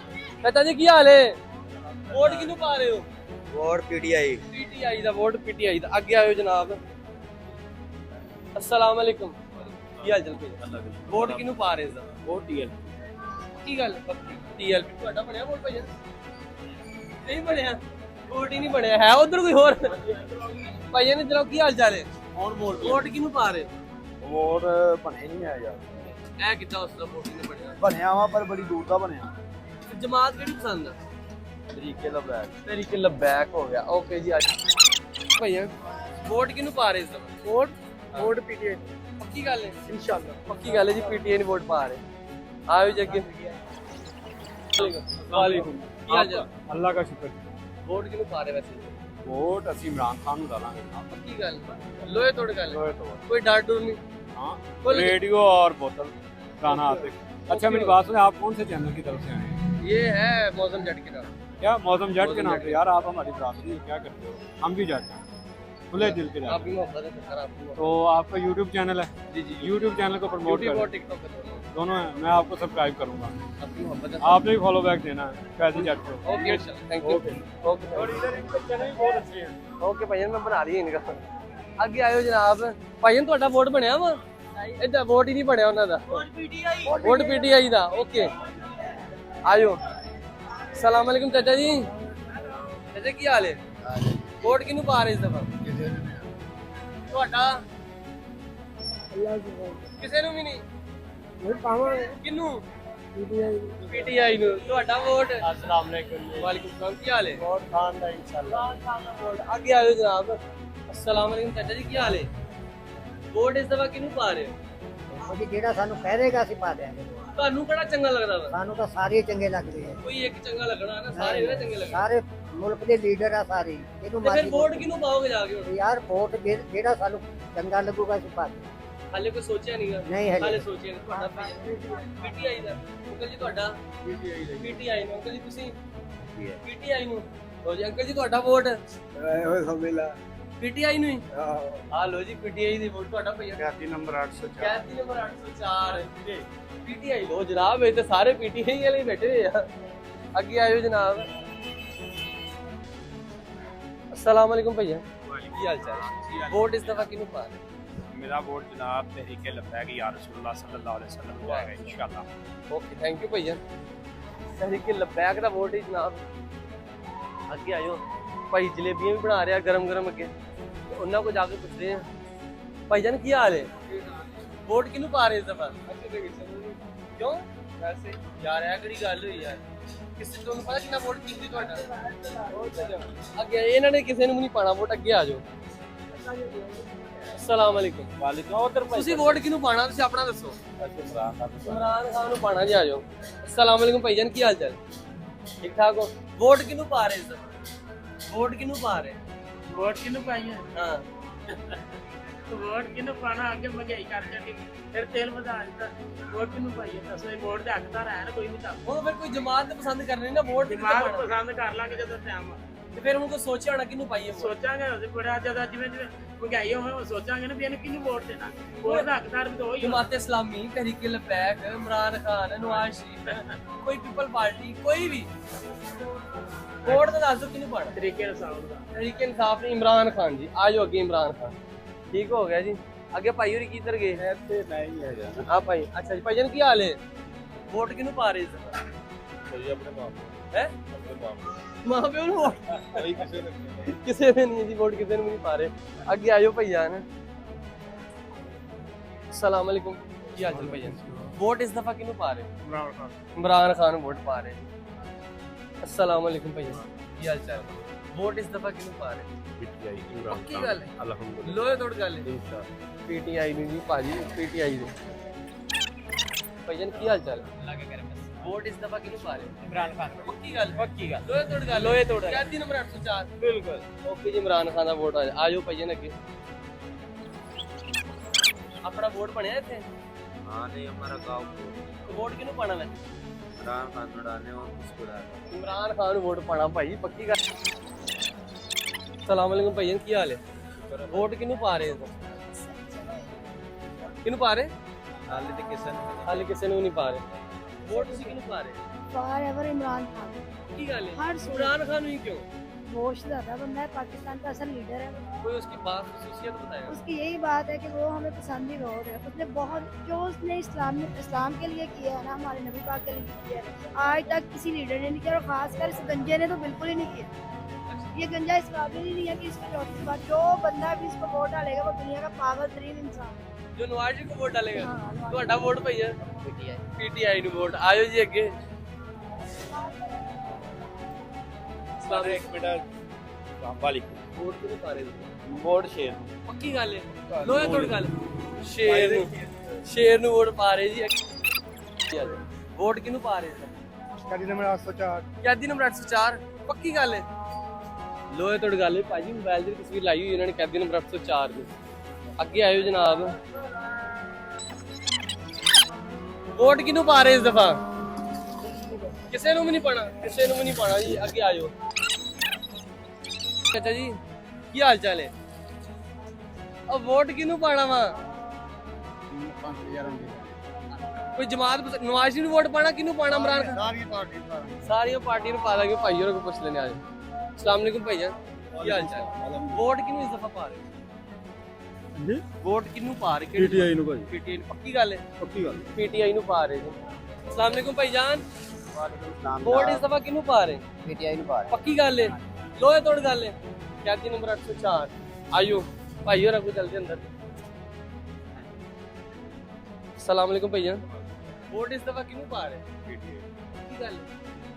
ਚਾਚਾ ਜੀ ਕੀ ਹਾਲ ਹੈ ਵੋਟ ਕਿਹਨੂੰ ਪਾ ਰਹੇ ਹੋ वोट पीटीआई ਪੀਟੀਆਈ ਦਾ ਵੋਟ ਪੀਟੀਆਈ ਦਾ ਅੱਗੇ ਆਇਓ ਜਨਾਬ अस्सलाम वालेकुम ਕੀ ਹਾਲ ਚਾਲ ਭਾਈ ਵੋਟ ਕਿਹਨੂੰ ਪਾ ਰਹੇ ਹੋ ਵੋਟ ਟੀਐਲ ਕੀ ਗੱਲ ਟੀਐਲਪੀ ਤੁਹਾਡਾ ਬਣਿਆ ਵੋਟ ਭਾਈ ਨਹੀਂ ਬਣਿਆ ਵੋਟ ਹੀ ਨਹੀਂ ਬਣਿਆ ਹੈ ਉਧਰ ਕੋਈ ਹੋਰ ਭਾਈ ਨੇ ਜਨਾਬ ਕੀ ਹਾਲ ਚਾਲ ਹੈ ਹੁਣ ਵੋਟ ਕਿਹਨੂੰ ਪਾ ਰਹੇ ਵੋਟ ਬਣੇ ਨਹੀਂ ਆ ਯਾਰ ਇਹ ਕਿੱਦਾਂ ਉਸ ਦਾ ਵੋਟ ਨਹੀਂ ਬਣਿਆ ਬਣਿਆ ਵਾ ਪਰ ਬੜੀ ਦੂਰ ਦਾ ਬਣਿਆ ਜਮਾਤ ਕਿਹੜੀ ਪਸੰਦ ਆ ਤਰੀਕੇ ਦਾ ਬੈਗ ਤਰੀਕੇ ਲਬੈਕ ਹੋ ਗਿਆ ਓਕੇ ਜੀ ਅੱਜ ਭਈਆ ਵੋਟ ਕਿਹਨੂੰ ਪਾ ਰਹੇ ਇਸ ਵੋਟ ਪੀਟੀਆਈ ਪੱਕੀ ਗੱਲ ਹੈ ਇਨਸ਼ਾਅੱਲਾ ਪੱਕੀ ਗੱਲ ਹੈ ਜੀ ਪੀਟੀਆਈ ਨੂੰ ਵੋਟ ਪਾ ਰਹੇ ਆਇਓ ਜੀ ਅੱਗੇ ਵਾਲੇਕੁਮ ਕੀ ਹਾਲ ਚਾਲ ਅੱਲਾਹ ਦਾ ਸ਼ੁਕਰ ਵੋਟ ਕਿਹਨੂੰ ਪਾ ਰਹੇ ਵੈਸੇ ਵੋਟ ਅਸੀਂ ਇਮਰਾਨ ਖਾਨ ਨੂੰ ਡਾਲਾਂਗੇ ਪੱਕੀ ਗੱਲ ਲੋਹੇ ਤੋੜ ਗੱਲ लोहे तो ਕੋਈ ਡਰ ਡਰ ਨਹੀਂ हाँ बोल- रेडियो और बोतल गाना आते अच्छा मेरी बात सुने आप कौन से चैनल की तरफ से आए हैं ये है मौसम जट के नाम क्या मौसम जट के मौसम नाम जट। पे यार आप हमारी बरादरी क्या करते हो हम भी जट हैं खुले दिल के जाते आपकी मोहब्बत है सर आपकी तो आपका यूट्यूब चैनल है जी जी यूट्यूब चैनल को प्रमोट यूट्यूब करें और टिकटॉक कर दोनों हैं, मैं आपको सब्सक्राइब करूंगा। आपकी मोहब्बत है। आपने भी फॉलो बैक देना है कैदी जट को। ओके थैंक यू ओके और इधर इनके चने भी बहुत अच्छे हैं। ओके भाईजान मैं बना रही इनका ਅੱਗੇ ਆਇਓ ਜਨਾਬ ਭਾਈਜਾਨ ਤੁਹਾਡਾ ਵੋਟ ਬਣਿਆ ਵਾ ਇਹਦਾ ਵੋਟ ਹੀ ਨਹੀਂ ਬਣਿਆ ਉਹਨਾਂ ਦਾ ਵੋਟ ਪੀਟੀਆਈ ਦਾ ਓਕੇ ਆਇਓ ਸਲਾਮ ਅਲੈਕੁਮ ਚਾਚਾ ਜੀ ਚਾਚਾ ਕੀ ਹਾਲ ਹੈ ਵੋਟ ਕਿਹਨੂੰ ਪਾ ਰਹੇ ਇਸ ਦਫਾ ਤੁਹਾਡਾ ਕਿਸੇ ਨੂੰ ਵੀ ਨਹੀਂ ਵੋਟ ਪਾਵਾਂਗੇ ਕਿਹਨੂੰ ਪੀਟੀਆਈ ਪੀਟੀਆਈ ਨੂੰ ਤੁਹਾਡਾ ਵੋਟ अस्सलाम वालेकुम। ਵਾਲੇਕੁਮ ਸਲਾਮ ਕੀ ਹਾਲ ਹੈ वोट खान का इंशाल्लाह। ਅੱਗੇ ਆਇਓ ਜਨਾਬ अस्सलाम वालेकुम चाचा जी ਕੀ ਹਾਲ ਹੈ ਵੋਟ ਇਸ ਦਫਾ ਕਿਹਨੂੰ ਪਾ ਰਹੇ ਹੋ ਉਹਦੀ ਜਿਹੜਾ ਸਾਨੂੰ ਕਹਿ ਦੇਗਾ ਅਸੀਂ ਪਾ ਦਿਆਂਗੇ। ਤੁਹਾਨੂੰ ਕਿਹੜਾ ਚੰਗਾ ਲੱਗਦਾ ਵਾ ਸਾਨੂੰ ਤਾਂ ਸਾਰੇ ਚੰਗੇ ਲੱਗਦੇ ਆ। ਕੋਈ ਇੱਕ ਚੰਗਾ ਲੱਗਣਾ ਨਾ ਸਾਰੇ ਨਾ ਚੰਗੇ ਲੱਗਣੇ ਸਾਰੇ ਮੁਲਕ ਦੇ ਲੀਡਰ ਆ ਸਾਰੇ। ਇਹਨੂੰ ਤੇ ਫਿਰ ਮਾਰੀ ਵੋਟ ਕਿਹਨੂੰ ਪਾਓਗੇ ਜਾ ਕੇ ਹੁਣ ਯਾਰ ਵੋਟ ਜਿਹੜਾ ਸਾਨੂੰ ਚੰਗਾ ਲੱਗੂਗਾ ਅਸੀਂ ਪਾ ਦਿਆਂਗੇ। ਹਾਲੇ ਕੋਈ ਸੋਚਿਆ ਨਹੀਂਗਾ ਨਹੀਂ ਹਲੇ। ਹਾਲੇ ਸੋਚਿਆ ਨਹੀਂ ਤੁਹਾਡਾ ਪੀਟੀਆਈ ਦਾ ਅੰਕਲ ਜੀ ਤੁਹਾਡਾ ਪੀਟੀਆਈ ਨੂੰ ਅੰਕਲ ਜੀ ਤੁਸੀਂ ਪੀਟੀਆਈ ਨੂੰ ਲੋ ਜੀ ਅੰਕਲ ਜੀ ਤੁਹਾਡਾ ਵੋਟ ਓਏ ਸਮਝਲਾ ਪੀਟੀਆਈ ਨੂੰ ਹੀ ਆ ਲੋ ਜੀ ਪੀਟੀਆਈ ਦੀ ਵੋਟ ਤੁਹਾਡਾ ਭਈਆ कैदी नंबर 804। ਕੈਦੀ ਨੰਬਰ 804 ਪੀਟੀਆਈ ਲੋ ਜਨਾਬ ਇਹ ਤੇ ਸਾਰੇ ਪੀਟੀਆਈ ਵਾਲੇ ਹੀ ਬੈਠੇ ਹੋਏ ਆ ਅੱਗੇ ਆਇਓ ਜਨਾਬ अस्सलाम वालेकुम भैया ਕੀ ਹਾਲ ਚਾਲ ਵੋਟ ਇਸ ਦਫਾ ਕਿਹਨੂੰ ਪਾ ਰਹੇ मेरा वोट जनाब तहरीके लब्बैक या रसूलुल्लाह सल्लल्लाहु अलैहि वसल्लम को जाएगा इंशाल्लाह। ਓਕੇ ਥੈਂਕ ਯੂ ਭਈਆ ਤਹਿਰੀਕੇ ਲਬੈਕ ਦਾ ਵੋਟ ਹੀ ਜਨਾਬ ਅੱਗੇ ਆਇਓ ਭਾਈ ਜਲੇਬੀਆਂ ਵੀ ਬਣਾ ਰਿਹਾ ਗਰਮ ਗਰਮ ਅੱਗੇ ਤੇ ਉਹਨਾਂ ਕੋ ਜਾ ਕੇ ਪੁੱਛਦੇ ਆ ਭਾਈ ਜਾਨ ਕੀ ਹਾਲ ਹੈ ਵੋਟ ਕਿਹਨੂੰ ਪਾ ਰਹੇ ਇਸ ਦਫਾ ਕਿਉਂ ਵੈਸੇ ਯਾਰ ਇਹ ਕਿਹੜੀ ਗੱਲ ਹੋਈ ਯਾਰ ਕਿਸੇ ਤੁਹਾਨੂੰ ਪਤਾ ਕਿੰਨਾ ਵੋਟ ਕੀਤੀ ਤੁਹਾਡਾ ਅੱਗੇ ਇਹਨਾਂ ਨੇ ਕਿਸੇ ਨੂੰ ਨਹੀਂ ਪਾਣਾ ਵੋਟ ਅੱਗੇ ਆ ਜਾਓ अस्सलाम वालेकुम वालेकुम। उधर ਤੁਸੀਂ ਵੋਟ ਕਿਹਨੂੰ ਪਾਣਾ ਤੁਸੀਂ ਆਪਣਾ ਦੱਸੋ ਇਮਰਾਨ ਖਾਨ ਨੂੰ ਪਾਣਾ ਜੀ ਆ ਜਾਓ अस्सलाम वालेकुम ਭਾਈਜਾਨ ਕੀ ਹਾਲ ਚਾਲ ਠੀਕ ਠਾਕ ਹੋ ਵੋਟ ਕਿਹਨੂੰ ਪਾ ਰਹੇ ਸਰ ਵੋਟ ਕਿਹਨੂੰ ਪਾ ਰਹੇ ਵੋਟ ਕਿਹਨੂੰ ਪਾਈ ਹੈ ਹਾਂ ਵੋਟ ਕਿਹਨੂੰ ਪਾਣਾ ਅੱਗੇ ਮਹਿੰਗਾਈ ਕਰ ਜਾਂਦੀ ਫਿਰ ਤੇਲ ਵਧਾ ਦਿੱਤਾ ਵੋਟ ਕਿਹਨੂੰ ਪਾਈ ਹੈ ਦੱਸੋ ਵੋਟ ਦੇ ਹੱਕਦਾਰ ਹੈ ਨਾ ਕੋਈ ਨਹੀਂ ਤਾਂ ਉਹ ਫਿਰ ਕੋਈ ਜਮਾਤ ਨੇ ਪਸੰਦ ਕਰਨੀ ਨਾ ਵੋਟ ਕਿਹਨੂੰ ਦਿਮਾਗ ਪਾਉਣਾ। ਪਸੰਦ ਕਰ ਲਾਂਗੇ ਜਦੋਂ ਟਾਈਮ ਤੇ ਫਿਰ ਉਹਨੂੰ ਕੋਈ ਸੋਚਿਆ ਹੋਣਾ ਕਿਹਨੂੰ ਪਾਈਏ ਵੋਟ ਸੋਚਾਂਗੇ ਅਸੀਂ ਬੜਾ ਜ਼ਿਆਦਾ ਜਿਵੇਂ ਜਿਵੇਂ ਮਹਿੰਗਾਈ ਹੋਵੇ ਉਹ ਸੋਚਾਂਗੇ ਨਾ ਵੀ ਇਹਨੂੰ ਕਿਹਨੂੰ ਵੋਟ ਦੇਣਾ ਵੋਟ ਦਾ ਹੱਕਦਾਰ ਵੀ ਤਾਂ ਉਹੀ ਹੋਣਾ। ਜਮਾਤ ਇਸਲਾਮੀ ਤਹਿਰੀਕ ਲਬੈਕ ਇਮਰਾਨ ਖਾਨ ਨਵਾਜ਼ ਸ਼ਰੀਫ ਕੋਈ ਪੀਪਲ ਪਾਰਟੀ ਕੋਈ ਵੀ ਵੋਟ ਦਾ ਦੱਸ ਦਿਓ ਕਿਹਨੂੰ ਪਾਣਾ ਤਰੀਕੇ ਨਾਲ ਸਾਊਂਡ ਦਾ ਤਹਿਰੀਕ ਇਨਸਾਫ ਨੇ ਇਮਰਾਨ ਖਾਨ ਜੀ ਆ ਜਾਓ ਅੱਗੇ ਇਮਰਾਨ ਖਾਨ ਠੀਕ ਹੋ ਗਿਆ ਜੀ ਅੱਗੇ ਭਾਈ ਹੋਰੀ ਕਿੱਧਰ ਗਏ ऐसे नहीं है जाना। ਹਾਂ ਭਾਈ ਅੱਛਾ ਜੀ ਭਾਈਜਾਨ ਕੀ ਹਾਲ ਹੈ ਵੋਟ ਕਿਹਨੂੰ ਪਾ ਰਹੇ ਇਸ कोई अपने मां ਹੈ अपने मां ਮਾਂ ਪਿਓ ਨੂੰ ਵੋਟ कोई किसी ने ਕਿਸੇ ਦੇ ਨਹੀਂ ਜੀ ਵੋਟ ਕਿਸੇ ਨੂੰ ਵੀ ਨਹੀਂ ਪਾ ਰਹੇ ਅੱਗੇ ਆਇਓ ਭਾਈਜਾਨ ਸਲਾਮ ਅਲੈਕੁਮ ਕੀ ਹਾਲ ਚਾਲ ਭਾਈਜਾਨ ਵੋਟ ਇਸ ਦਫਾ ਕਿਹਨੂੰ ਪਾ ਰਹੇ इमरान खान। ਇਮਰਾਨ ਖਾਨ ਵੋਟ ਪਾ ਰਹੇ अस्सलाम वालेकुम ਭਾਈਜਾਨ ਕੀ ਹਾਲ ਚਾਲ ਵੋਟ ਇਸ ਦਫਾ ਕਿਹਨੂੰ ਪਾ ਰਹੇ पीटीआई इमरान ਪੱਕੀ खान। ਗੱਲ ਹੈ अल्हम्दुलिल्लाह ਲੋਹੇ ਤੋੜ ਗੱਲ ਹੈ इंशाल्लाह। ਪੀਟੀਆਈ ਨੂੰ ਜੀ ਭਾਜੀ ਪੀਟੀਆਈ ਦੇ ਭਾਈਜਾਨ ਕੀ ਹਾਲ ਚਾਲ ਵੋਟ ਇਸ ਦਫਾ ਕਿਹਨੂੰ ਪਾ ਰਹੇ ਇਮਰਾਨ ਖਾਨ ਪੱਕੀ ਗੱਲ ਪੱਕੀ ਗੱਲ ਲੋਹੇ ਤੋੜ ਗੱਲ ਲੋਹੇ ਤੋੜ ਗੱਲ। ਕੈਦੀ ਨੰਬਰ 804 ਬਿਲਕੁਲ ਓਕੇ ਜੀ ਇਮਰਾਨ ਖਾਨ ਦਾ ਵੋਟ ਆ ਜਾਓ ਭਾਈਜਾਨ ਅੱਗੇ ਆਪਣਾ ਵੋਟ ਬਣਿਆ ਇੱਥੇ हाँ नहीं हमारा गाँव को ਵੋਟ ਕਿਹਨੂੰ ਪਾਣਾ ਮੈਂ इमरान खान लड़ाने और किसको डालना। ਇਮਰਾਨ ਖਾਨ ਨੂੰ ਵੋਟ ਪਾਣਾ ਭਾਈ ਪੱਕੀ ਗੱਲ ਸਲਾਮ ਅਲੈਕੁਮ ਭਾਈਜਾਨ ਕੀ ਹਾਲ ਹੈ ਵੋਟ ਕਿਹਨੂੰ ਪਾ ਰਹੇ ਹੋ ਕਿਹਨੂੰ ਪਾ ਰਹੇ हाले तो किसान ਹਾਲੇ ਕਿਸੇ ਨੂੰ ਨਹੀਂ ਪਾ ਰਹੇ ਵੋਟ ਤੁਸੀਂ ਕਿਹਨੂੰ ਪਾ ਰਹੇ फॉरएवर इमरान खान ਕੀ ਗੱਲ ਹੈ हर सूरत इमरान खान ही क्यों होश ज्यादा बंदा है पाकिस्तान का असल लीडर है कोई उसकी बात खसूसियत बताएगा उसकी यही बात है कि वो हमें पसंद ही बहुत है उसने बहुत जो उसने इस्लाम के लिए किया है ना हमारे नबी पाक के लिए किया है आज तक किसी लीडर ने नहीं किया और खासकर इस गंजे ने तो बिल्कुल ही नहीं किया ये गंजा इस काबिल ही नहीं है कि इसको चौथी बार जो बंदा भी इसको वोट डालेगा वो दुनिया का पागल तरीन इंसान है। जो नवाज जी को वोट डालेगा हाँ, नवाज ਤੁਹਾਡਾ ਵੋਟ ਭਈਆ ਪੀਟੀਆਈ ਨੂੰ ਵੋਟ ਆਇਓ ਜੀ ਅੱਗੇ ਸਲਾਮ एक मिनट वालेकुम। ਵੋਟ ਕਿਹਨੂੰ ਪਾ ਰਹੇ ਤੁਸੀਂ वोट शेर। ਪੱਕੀ ਗੱਲ ਹੈ ਲੋਹੇ ਤੋੜ ਗੱਲ ਸ਼ੇਰ ਨੂੰ ਵੋਟ ਪਾ ਰਹੇ ਜੀ ਵੋਟ ਕਿਹਨੂੰ ਪਾ ਰਹੇ ਸਰ ਕੈਦੀ ਨੰਬਰ 804 ਕੈਦੀ ਨੰਬਰ 804 ਪੱਕੀ ਗੱਲ ਹੈ ਲੋਹੇ ਤੋੜ ਗੱਲ ਹੈ ਭਾਜੀ ਮੋਬਾਈਲ ਦੀ ਤਸਵੀਰ ਲਾਈ ਹੋਈ ਇਹਨਾਂ ਨੇ ਕੈਦੀ ਨੰਬਰ 804 ਦੀ ਅੱਗੇ ਆਇਓ ਜਨਾਬ ਵੋਟ ਕਿਹਨੂੰ ਪਾ ਰਹੇ ਇਸ ਦਫਾ ਕਿਸੇ ਨੂੰ ਵੀ ਨਹੀਂ ਪਾਣਾ ਕਿਸੇ ਨੂੰ ਵੀ ਨਹੀਂ ਪਾਣਾ ਜੀ ਅੱਗੇ ਆਇਓ ਚਾਚਾ ਜੀ ਕੀ ਹਾਲ ਚਾਲ ਹੈ ਵੋਟ ਕਿਹਨੂੰ ਪਾਣਾ ਵਾ ਕੋਈ ਜਮਾਤ ਨਵਾਜ਼ ਸ਼ਰੀਫ ਨੂੰ ਵੋਟ ਪਾਣਾ, ਕਿਹਨੂੰ ਪਾਣਾ? ਇਮਰਾਨ ਖਾਨ। ਸਾਰੀਆਂ ਪਾਰਟੀਆਂ ਨੂੰ ਪਾ ਦਾਂਗੇ ਭਾਈ ਹੋਰਾਂ ਕੋਲ ਪੁੱਛ ਲੈਣੇ ਆ। अस्सलाम वालेकुम भाईजान, ਕੀ ਹਾਲ ਚਾਲ? ਵੋਟ ਕਿਹਨੂੰ ਇਸ ਦਫਾ ਪਾ ਰਹੇ? जी ਵੋਟ ਕਿਹਨੂੰ ਪਾ ਰਹੇ? पीटीआई नु भाई ਪੀਟੀਆਈ ਨੂੰ ਪੱਕੀ ਗੱਲ ਹੈ? पक्की गल ਪੀਟੀਆਈ ਨੂੰ ਪਾ ਰਹੇ ਜੀ। अस्सलाम वालेकुम भाईजान, ਵੋਟ ਇਸ ਦਫਾ ਕਿਹਨੂੰ ਪਾ ਰਹੇ? ਪੀਟੀਆਈ ਨੂੰ ਪਾ ਪੱਕੀ ਗੱਲ ਹੈ? ਲੋਹੇ ਤੋੜ ਗੱਲ ਹੈ। ਕੈਦੀ ਨੰਬਰ 804 ਆਇਓ ਭਾਈ ਹੋਰਾਂ ਕੋਲ ਚਲਦੇ ਅੰਦਰ। अस्सलाम वालेकुम भाईजान, वोट इस दफा किहनू पा रहे? की गल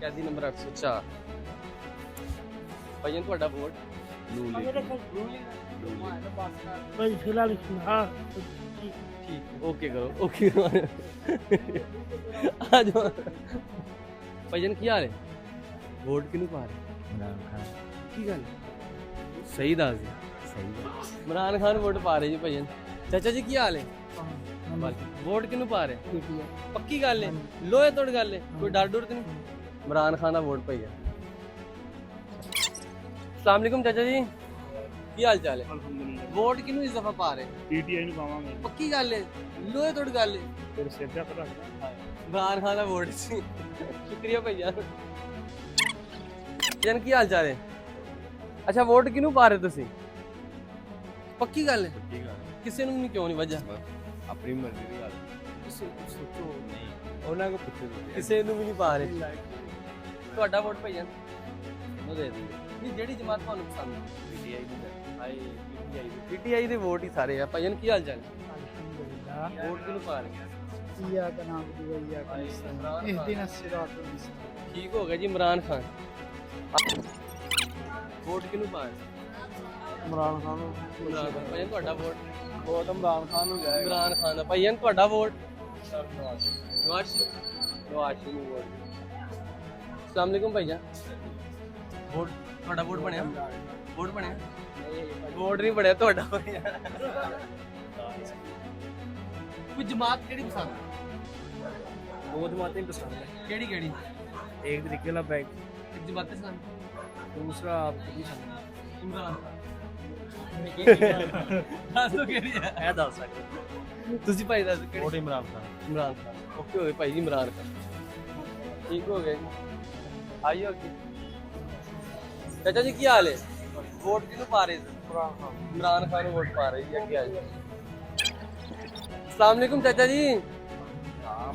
कैदी नंबर 804 भाईजान ਤੁਹਾਡਾ ਵੋਟ भाई फिलहाल हाँ ठीक ओके करो ओके आ जाओ भाईजान की हाल है? वोट किहनू पा रहे? ਇਮਰਾਨ ਖਾਨ की गल सही दस दे ਸਹੀ ਹੈ इमरान खान वोट पा रहे जी भाईजान। चाचा जी की हाल है? वोट किहनू पा रहे? पक्की गल है? लोहे तोड़ गल है? कोई डर डुर तो नहीं? इमरान खान का वोट पाइया। अस्सलाम वालेकुम चाचा जी, की हाल चाल है? वोट किहनू इस दफा पा रहे? पीटीआई नु पावांगे पक्की गल है? लोहे तोड़ गल है? फिर सिर ते हत्थ रखना इमरान खान का वोट सी। शुक्रिया भैया जन, की हाल चाल है? अच्छा वोट किहनू पा रहे तुसी? पक्की गल है? किसी नूं नहीं, क्यों नहीं वजह? अपनी मर्जी की गल सोचो नहीं ਉਹਨਾਂ ਕੋ ਪੁੱਛੋ ਕਿਸੇ ਨੂੰ ਵੀ ਨਹੀਂ ਪਾ ਰਹੇ। ਤੁਹਾਡਾ ਵੋਟ ਭਈਆ ਨੂੰ ਦੇ ਦਿਓ। ਨਹੀਂ ਜਿਹੜੀ ਜਮਾਤ ਤੁਹਾਨੂੰ ਪਸੰਦ ਹੈ। ਪੀਟੀਆਈ ਨੂੰ ਹਾਏ ਪੀਟੀਆਈ ਦੇ ਵੋਟ ਹੀ ਸਾਰੇ ਆ। ਭਈਆ ਕੀ ਹਾਲ ਚਾਲ? ਅਲਹਮਦੁਲਿल्लाह ਵੋਟ ਕਿਹਨੂੰ ਪਾ ਰਹੇ? ਇਯਾਕ ਨਅਬੁਦੁ व इय्याक नस्तईन इहदिना सिरातल मुस्तकीम। ਠੀਕ ਹੋ ਗਿਆ ਜੀ ਇਮਰਾਨ ਖਾਨ। ਵੋਟ ਕਿਹਨੂੰ ਪਾ ਰਹੇ? इमरान खान ਇਮਰਾਨ ਖਾਨ। ਭਈਆ ਤੁਹਾਡਾ ਵੋਟ? वोट इमरान खान नु जाएगा ਇਮਰਾਨ ਖਾਨ ਦਾ। ਭਈਆ ਤੁਹਾਡਾ ਵੋਟ? ਨਵਾਜ਼ ਸ਼ਰੀਫ ਨੂੰ ਵੋਟ। अस्सलाम वालेकुम भैया, ਵੋਟ ਤੁਹਾਡਾ ਵੋਟ ਬਣਿਆ? ਵੋਟ ਬਣਿਆ? ਵੋਟ ਨਹੀਂ ਬਣਿਆ ਤੁਹਾਡਾ ਬਣਿਆ। ਕੋਈ ਜਮਾਤ ਕਿਹੜੀ ਪਸੰਦ ਹੈ? दो जमातें पसंद है, ਕਿਹੜੀ ਕਿਹੜੀ? एक तरीके वाला बैग, ਇੱਕ ਜਮਾਤ ਪਸੰਦ? दूसरा आपको भी पसंद ਇਮਰਾਨ ਦੱਸ ਦੋ ਕਿਹੜੀ ਹੈ? है दस सकते ਤੁਸੀਂ ਭਾਈ ਦੱਸ ਦਿਓ ਕਿਹੜੀ? वोट इमरान खान ਇਮਰਾਨ ਖਾਨ। ਓਕੇ ਹੋ ਗਏ ਭਾਈ ਜੀ ਇਮਰਾਨ ਖਾਨ। ਠੀਕ ਹੋ ਗਏ ਜੀ। ਆਈਓ ਅੱਗੇ। ਚਾਚਾ ਜੀ ਕੀ ਹਾਲ ਹੈ? ਵੋਟ ਕਿਹਨੂੰ ਪਾ ਰਹੇ ਸੀ? इमरान खान वोट पा रही है। क्या अस्सलाम वालेकुम चाचा जी,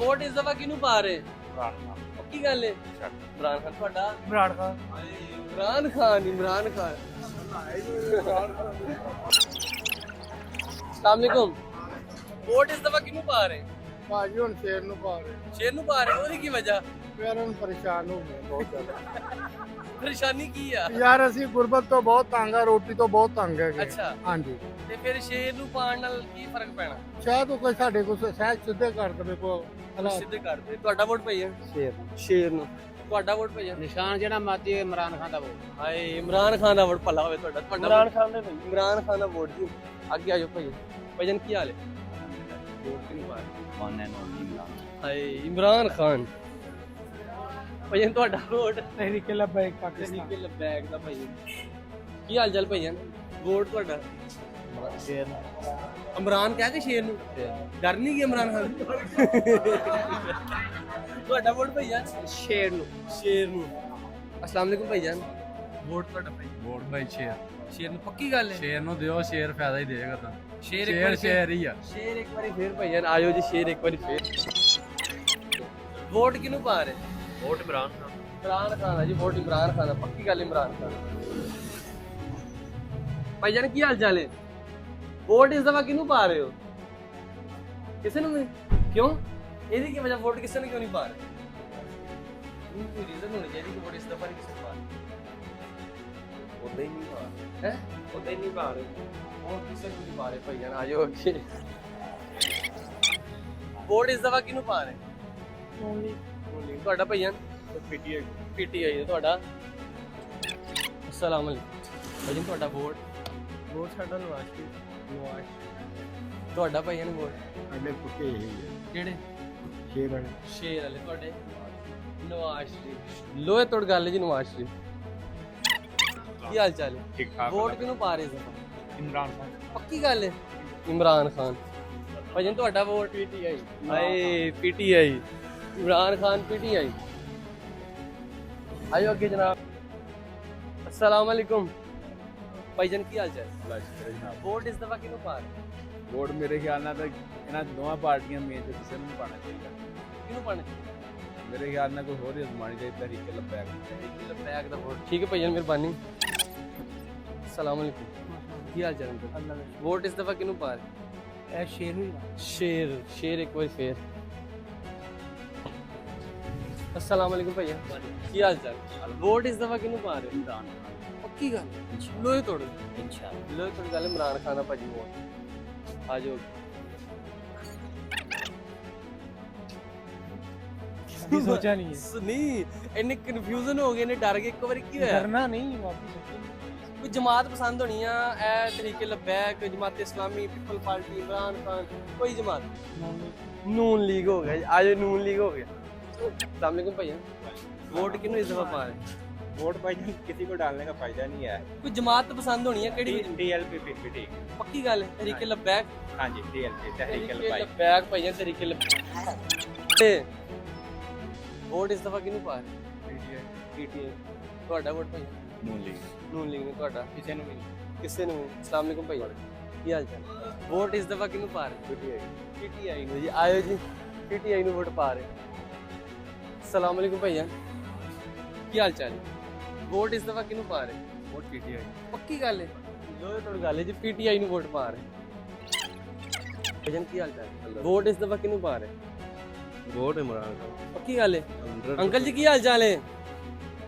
वोट इस दफा किहनू पा रहे? पक्की गल है? इमरान खान। ਤੁਹਾਡਾ? इमरान खान इमरान खान। इमरान खान। अस्सलाम वालेकुम, वोट इस दफा किहनू पा रहे? ਭਾਜੀ ਹੁਣ ਸ਼ੇਰ ਨੂੰ ਪਾ ਰਹੇ शेर नू पा रहे? ਉਹਦੀ ਕੀ ਵਜ੍ਹਾ? ਯਾਰ ਹੁਣ ਪਰੇਸ਼ਾਨ ਹੋ ਗਏ ਬਹੁਤ ਜ਼ਿਆਦਾ ਪਰੇਸ਼ਾਨੀ ਕੀ ਆ? ਯਾਰ ਅਸੀਂ ਗੁਰਬਤ ਤੋਂ ਬਹੁਤ ਤੰਗ ਆ, ਰੋਟੀ ਤੋਂ ਬਹੁਤ ਤੰਗ ਹੈਗੇ। ਅੱਛਾ, ਹਾਂਜੀ, ਤੇ ਫਿਰ ਸ਼ੇਰ ਨੂੰ ਪਾਣ ਨਾਲ ਕੀ ਫਰਕ ਪੈਣਾ? ਸ਼ਾਇਦ ਉਹ ਕੋਈ ਸਾਡੇ ਕੋਲ ਸਹਿਜ ਸਿੱਧੇ ਕਰ ਦੇਵੇ ਕੋ ਸਿੱਧੇ ਕਰ ਦੇ। ਤੁਹਾਡਾ ਵੋਟ ਭਈਆ? ਸ਼ੇਰ ਨੂੰ। ਤੁਹਾਡਾ ਵੋਟ ਭਈਆ? ਨਿਸ਼ਾਨ ਜਿਹੜਾ ਮਾਤੀ ਇਮਰਾਨ ਖਾਨ ਦਾ ਵੋਟ। ਹਾਏ ਇਮਰਾਨ ਖਾਨ ਦਾ ਵੋਟ ਭਲਾ ਹੋਵੇ ਤੁਹਾਡਾ। इमरान खान ने भाई इमरान खान ਦਾ ਵੋਟ ਜੀ। ਅੱਗੇ ਆਜੋ ਭਈਆ। ਭਈਆ ਕੀ ਹਾਲ ਹੈ? ਵੋਟ ਕਿਹਨੂੰ ਪਾ ਰਹੇ? ਵਨ ਐਂਡ ਓਨਲੀ ਇਮਰਾਨ ਹਾਏ ਇਮਰਾਨ ਖਾਨ। ਭਈਆ ਤੁਹਾਡਾ ਵੋਟ? ਤਹਿਰੀਕੇ ਲਬੈਕ ਪਾਕਿਸਤਾਨ। ਤਹਿਰੀਕੇ ਲਬੈਕ ਦਾ ਭਈਆ। ਕੀ ਹਾਲ ਚਾਲ ਭਈਆ? ਵੋਟ ਤੁਹਾਡਾ? ਸ਼ੇਰ ਇਮਰਾਨ ਕਹਿ ਕੇ ਸ਼ੇਰ ਨੂੰ ਡਰ ਨਹੀਂ ਗਿਆ ਇਮਰਾਨ ਖਾਨ? ਤੁਹਾਡਾ ਵੋਟ ਭਈਆ? ਸ਼ੇਰ ਨੂੰ। ਸ਼ੇਰ ਨੂੰ। अस्सलाम वालेकुम ਭਈਆ, ਵੋਟ ਤੁਹਾਡਾ ਭਈਆ? ਵੋਟ ਬਾਈ ਸ਼ੇਰ ਸ਼ੇਰ ਨੂੰ। ਪੱਕੀ ਗੱਲ ਹੈ? ਸ਼ੇਰ ਨੂੰ ਦਿਓ, ਸ਼ੇਰ ਫਾਇਦਾ ਹੀ ਦੇਗਾ ਤਾਂ ਸ਼ੇਰ ਸ਼ੇਰ ਹੀ ਆ। ਸ਼ੇਰ ਇੱਕ ਵਾਰੀ ਫੇਰ ਭਈਆ ਆਇਓ ਜੀ। ਸ਼ੇਰ ਇੱਕ ਵਾਰੀ ਫੇਰ। ਵੋਟ ਕਿਹਨੂੰ ਪਾ ਰਹੇ? ਵੋਟ ਇਮਰਾਨ ਖਾਨ इमरान खान है जी। वोट इमरान खान है। पक्की गल इमरान खान। भाईजान की हाल चाल है? वोट इस दफा किनू पा रहे हो? किसी ने नहीं? क्यों? ਇਹਦੀ ਕੀ ਵਜ੍ਹਾ? ਵੋਟ ਕਿਸੇ ਨੇ ਕਿਉਂ ਨਹੀਂ ਪਾ ਰਹੇ? ਕੋਈ ਰੀਜ਼ਨ ਹੋਣੀ ਚਾਹੀਦੀ ਕਿ ਵੋਟ ਇਸ ਦਫਾ ਨਹੀਂ ਕਿਸੇ ਨੇ ਪਾ ਰਹੇ। ਉਦਾਂ ਹੀ ਨਹੀਂ ਪਾ ਹੈ ਉਦਾਂ ਹੀ ਨਹੀਂ ਪਾ ਰਹੇ। ਵੋਟ ਕਿਸੇ ਨੂੰ ਨਹੀਂ ਪਾ ਰਹੇ ਭਾਈਜਾਨ। ਆਜੋ ਅੱਗੇ। ਵੋਟ ਇਸ ਦਫਾ ਕਿਹਨੂੰ ਪਾ ਰਹੇ? ਤੁਹਾਡਾ ਭਾਈਜਾਨ? ਪੀਟੀਆਈ ਹੈ ਤੁਹਾਡਾ। अस्सलाम वालेकुम ਭਾਈਜਾਨ, ਤੁਹਾਡਾ ਵੋਟ? वोट साडा नवाज शरीफ ਤੁਹਾਡਾ ਭਾਈਜਾਨ ਵੋਟ? ਸਾਡੇ ਪੁੱਕੇ ਇਹੀ ਹੈ ਕਿਹੜੇ? ਸ਼ੇਰ ਵਾਲੇ ਸ਼ੇਰ ਵਾਲੇ। ਤੁਹਾਡੇ? ਨਵਾਜ਼ ਸ਼ਰੀਫ। ਲੋਹੇ ਤੋੜ ਗੱਲ ਹੈ ਜੀ ਨਵਾਜ਼ ਸ਼ਰੀਫ। ਕੀ ਹਾਲ ਚਾਲ ਹੈ? ਠੀਕ ਠਾਕ। ਵੋਟ ਕਿਹਨੂੰ ਪਾ ਰਹੇ ਸੀ? इमरान खान ਪੱਕੀ ਗੱਲ ਹੈ? ਇਮਰਾਨ ਖਾਨ। ਭਾਜਨ ਤੁਹਾਡਾ ਵੋਟ ਪੀਟੀਆਈ। ਹਾਏ ਪੀਟੀਆਈ, ਇਮਰਾਨ ਖਾਨ ਪੀਟੀਆਈ। ਆਇਓ ਅੱਗੇ ਜਨਾਬ। अस्सलाम वालेकुम ਭਾਈਜਨ ਕੀ ਹਾਲ ਚਾਲ? ਵੋਟ ਇਸ ਦਫਾ ਕਿਹਨੂੰ ਪਾ ਰਹੇ? ਵੋਟ ਮੇਰੇ ਖਿਆਲ ਨਾਲ ਤਾਂ ਇਹਨਾਂ ਦੋਵਾਂ ਪਾਰਟੀਆਂ ਮੇਨ ਤੇ ਕਿਸੇ ਨੂੰ ਨਹੀਂ ਪਾਣਾ ਚਾਹੀਦਾ। ਕਿਹਨੂੰ ਪਾਣਾ ਚਾਹੀਦਾ? ਮੇਰੇ ਖਿਆਲ ਨਾਲ ਕੋਈ ਹੋਰ ਹੀ ਅਜ਼ਮਾਣੀ ਚਾਹੀਦੀ ਤਰੀਕੇ ਲੱਭਿਆ ਲੱਭੈਕ ਦਾ ਵੋਟ। ਠੀਕ ਹੈ ਭਾਈਜਨ ਮਿਹਰਬਾਨੀ। अस्सलाम वालेकुम ਕੀ ਹਾਲ ਚਾਲ ਹੈ? ਵੋਟ ਇਸ ਦਫਾ ਕਿਹਨੂੰ ਪਾ ਰਹੇ? ਇਹ ਸ਼ੇਰ ਹੋਈ शेर एक बार फिर। अस्सलाम वालेकुम भैया की हाल चाल? वोट इस दफा किहनू पा रहे हो? इमरान खान। पक्की गल? लोहे तोड़ इंशाअल्लाह लोहे तोड़ गल इमरान खान दा भाजी वोट आ जाओ। सोचा नहीं है। नहीं इन्ने कन्फ्यूजन हो गए ने, डर गए। एक बार की होया? डरना नहीं, वापस कोई जमात पसंद होनी है ए तरीके लब्बैक, जमात इस्लामी, पीपल पार्टी, इमरान खान, कोई जमात नून लीग हो गया। आज नून लीग हो गया। अस्सलाम वालेकुम भैया वोट किहनू इस दफा पा रहे? वोट भाई किसी को डालने का फायदा नहीं है। कोई जमात पसंद होनी है केड़ी? टीएलपी भी ठीक। पक्की गल है तरीके लब्बैक। हाँ जी टीएलपी तहरीक लब्बैक भैया तरीके लब्बैक। वोट इस दफा किहनू पा रहे? पीटीआई। ਤੁਹਾਡਾ ਵੋਟ ਭਾਈ? नून लीग। ਨੂਨ ਲੀਗ ਨੇ। ਤੁਹਾਡਾ? ਕਿਸੇ ਨੂੰ ਵੀ ਨਹੀਂ। ਕਿਸੇ ਨੂੰ? अस्सलाम वालेकुम भैया ਕੀ ਹਾਲ ਚਾਲ? ਵੋਟ ਇਸ ਦਫਾ ਕਿਹਨੂੰ ਪਾ ਰਹੇ? ਪੀਟੀਆਈ ਨੂੰ ਜੀ। ਆਇਓ ਜੀ ਪੀਟੀਆਈ ਨੂੰ ਵੋਟ ਪਾ ਰਹੇ। अस्सलाम वालेकुम भैया ਕੀ ਹਾਲ ਚਾਲ? ਵੋਟ ਇਸ ਦਫਾ ਕਿਹਨੂੰ ਪਾ ਰਹੇ? Vote PTI. ਪੱਕੀ ਗੱਲ ਹੈ? ਲੋਏ ਤੋੜ ਗੱਲ ਹੈ ਜੀ, ਪੀਟੀਆਈ ਨੂੰ ਵੋਟ ਪਾ ਰਹੇ। ਭਜਨ ਕੀ ਹਾਲ ਚਾਲ? ਵੋਟ ਇਸ ਦਫਾ ਕਿਹਨੂੰ ਪਾ ਰਹੇ? ਵੋਟ ਇਮਰਾਨ ਖਾਨ। ਪੱਕੀ ਗੱਲ ਹੈ? ਅੰਕਲ ਜੀ ਕੀ ਹਾਲ ਚਾਲ ਹੈ?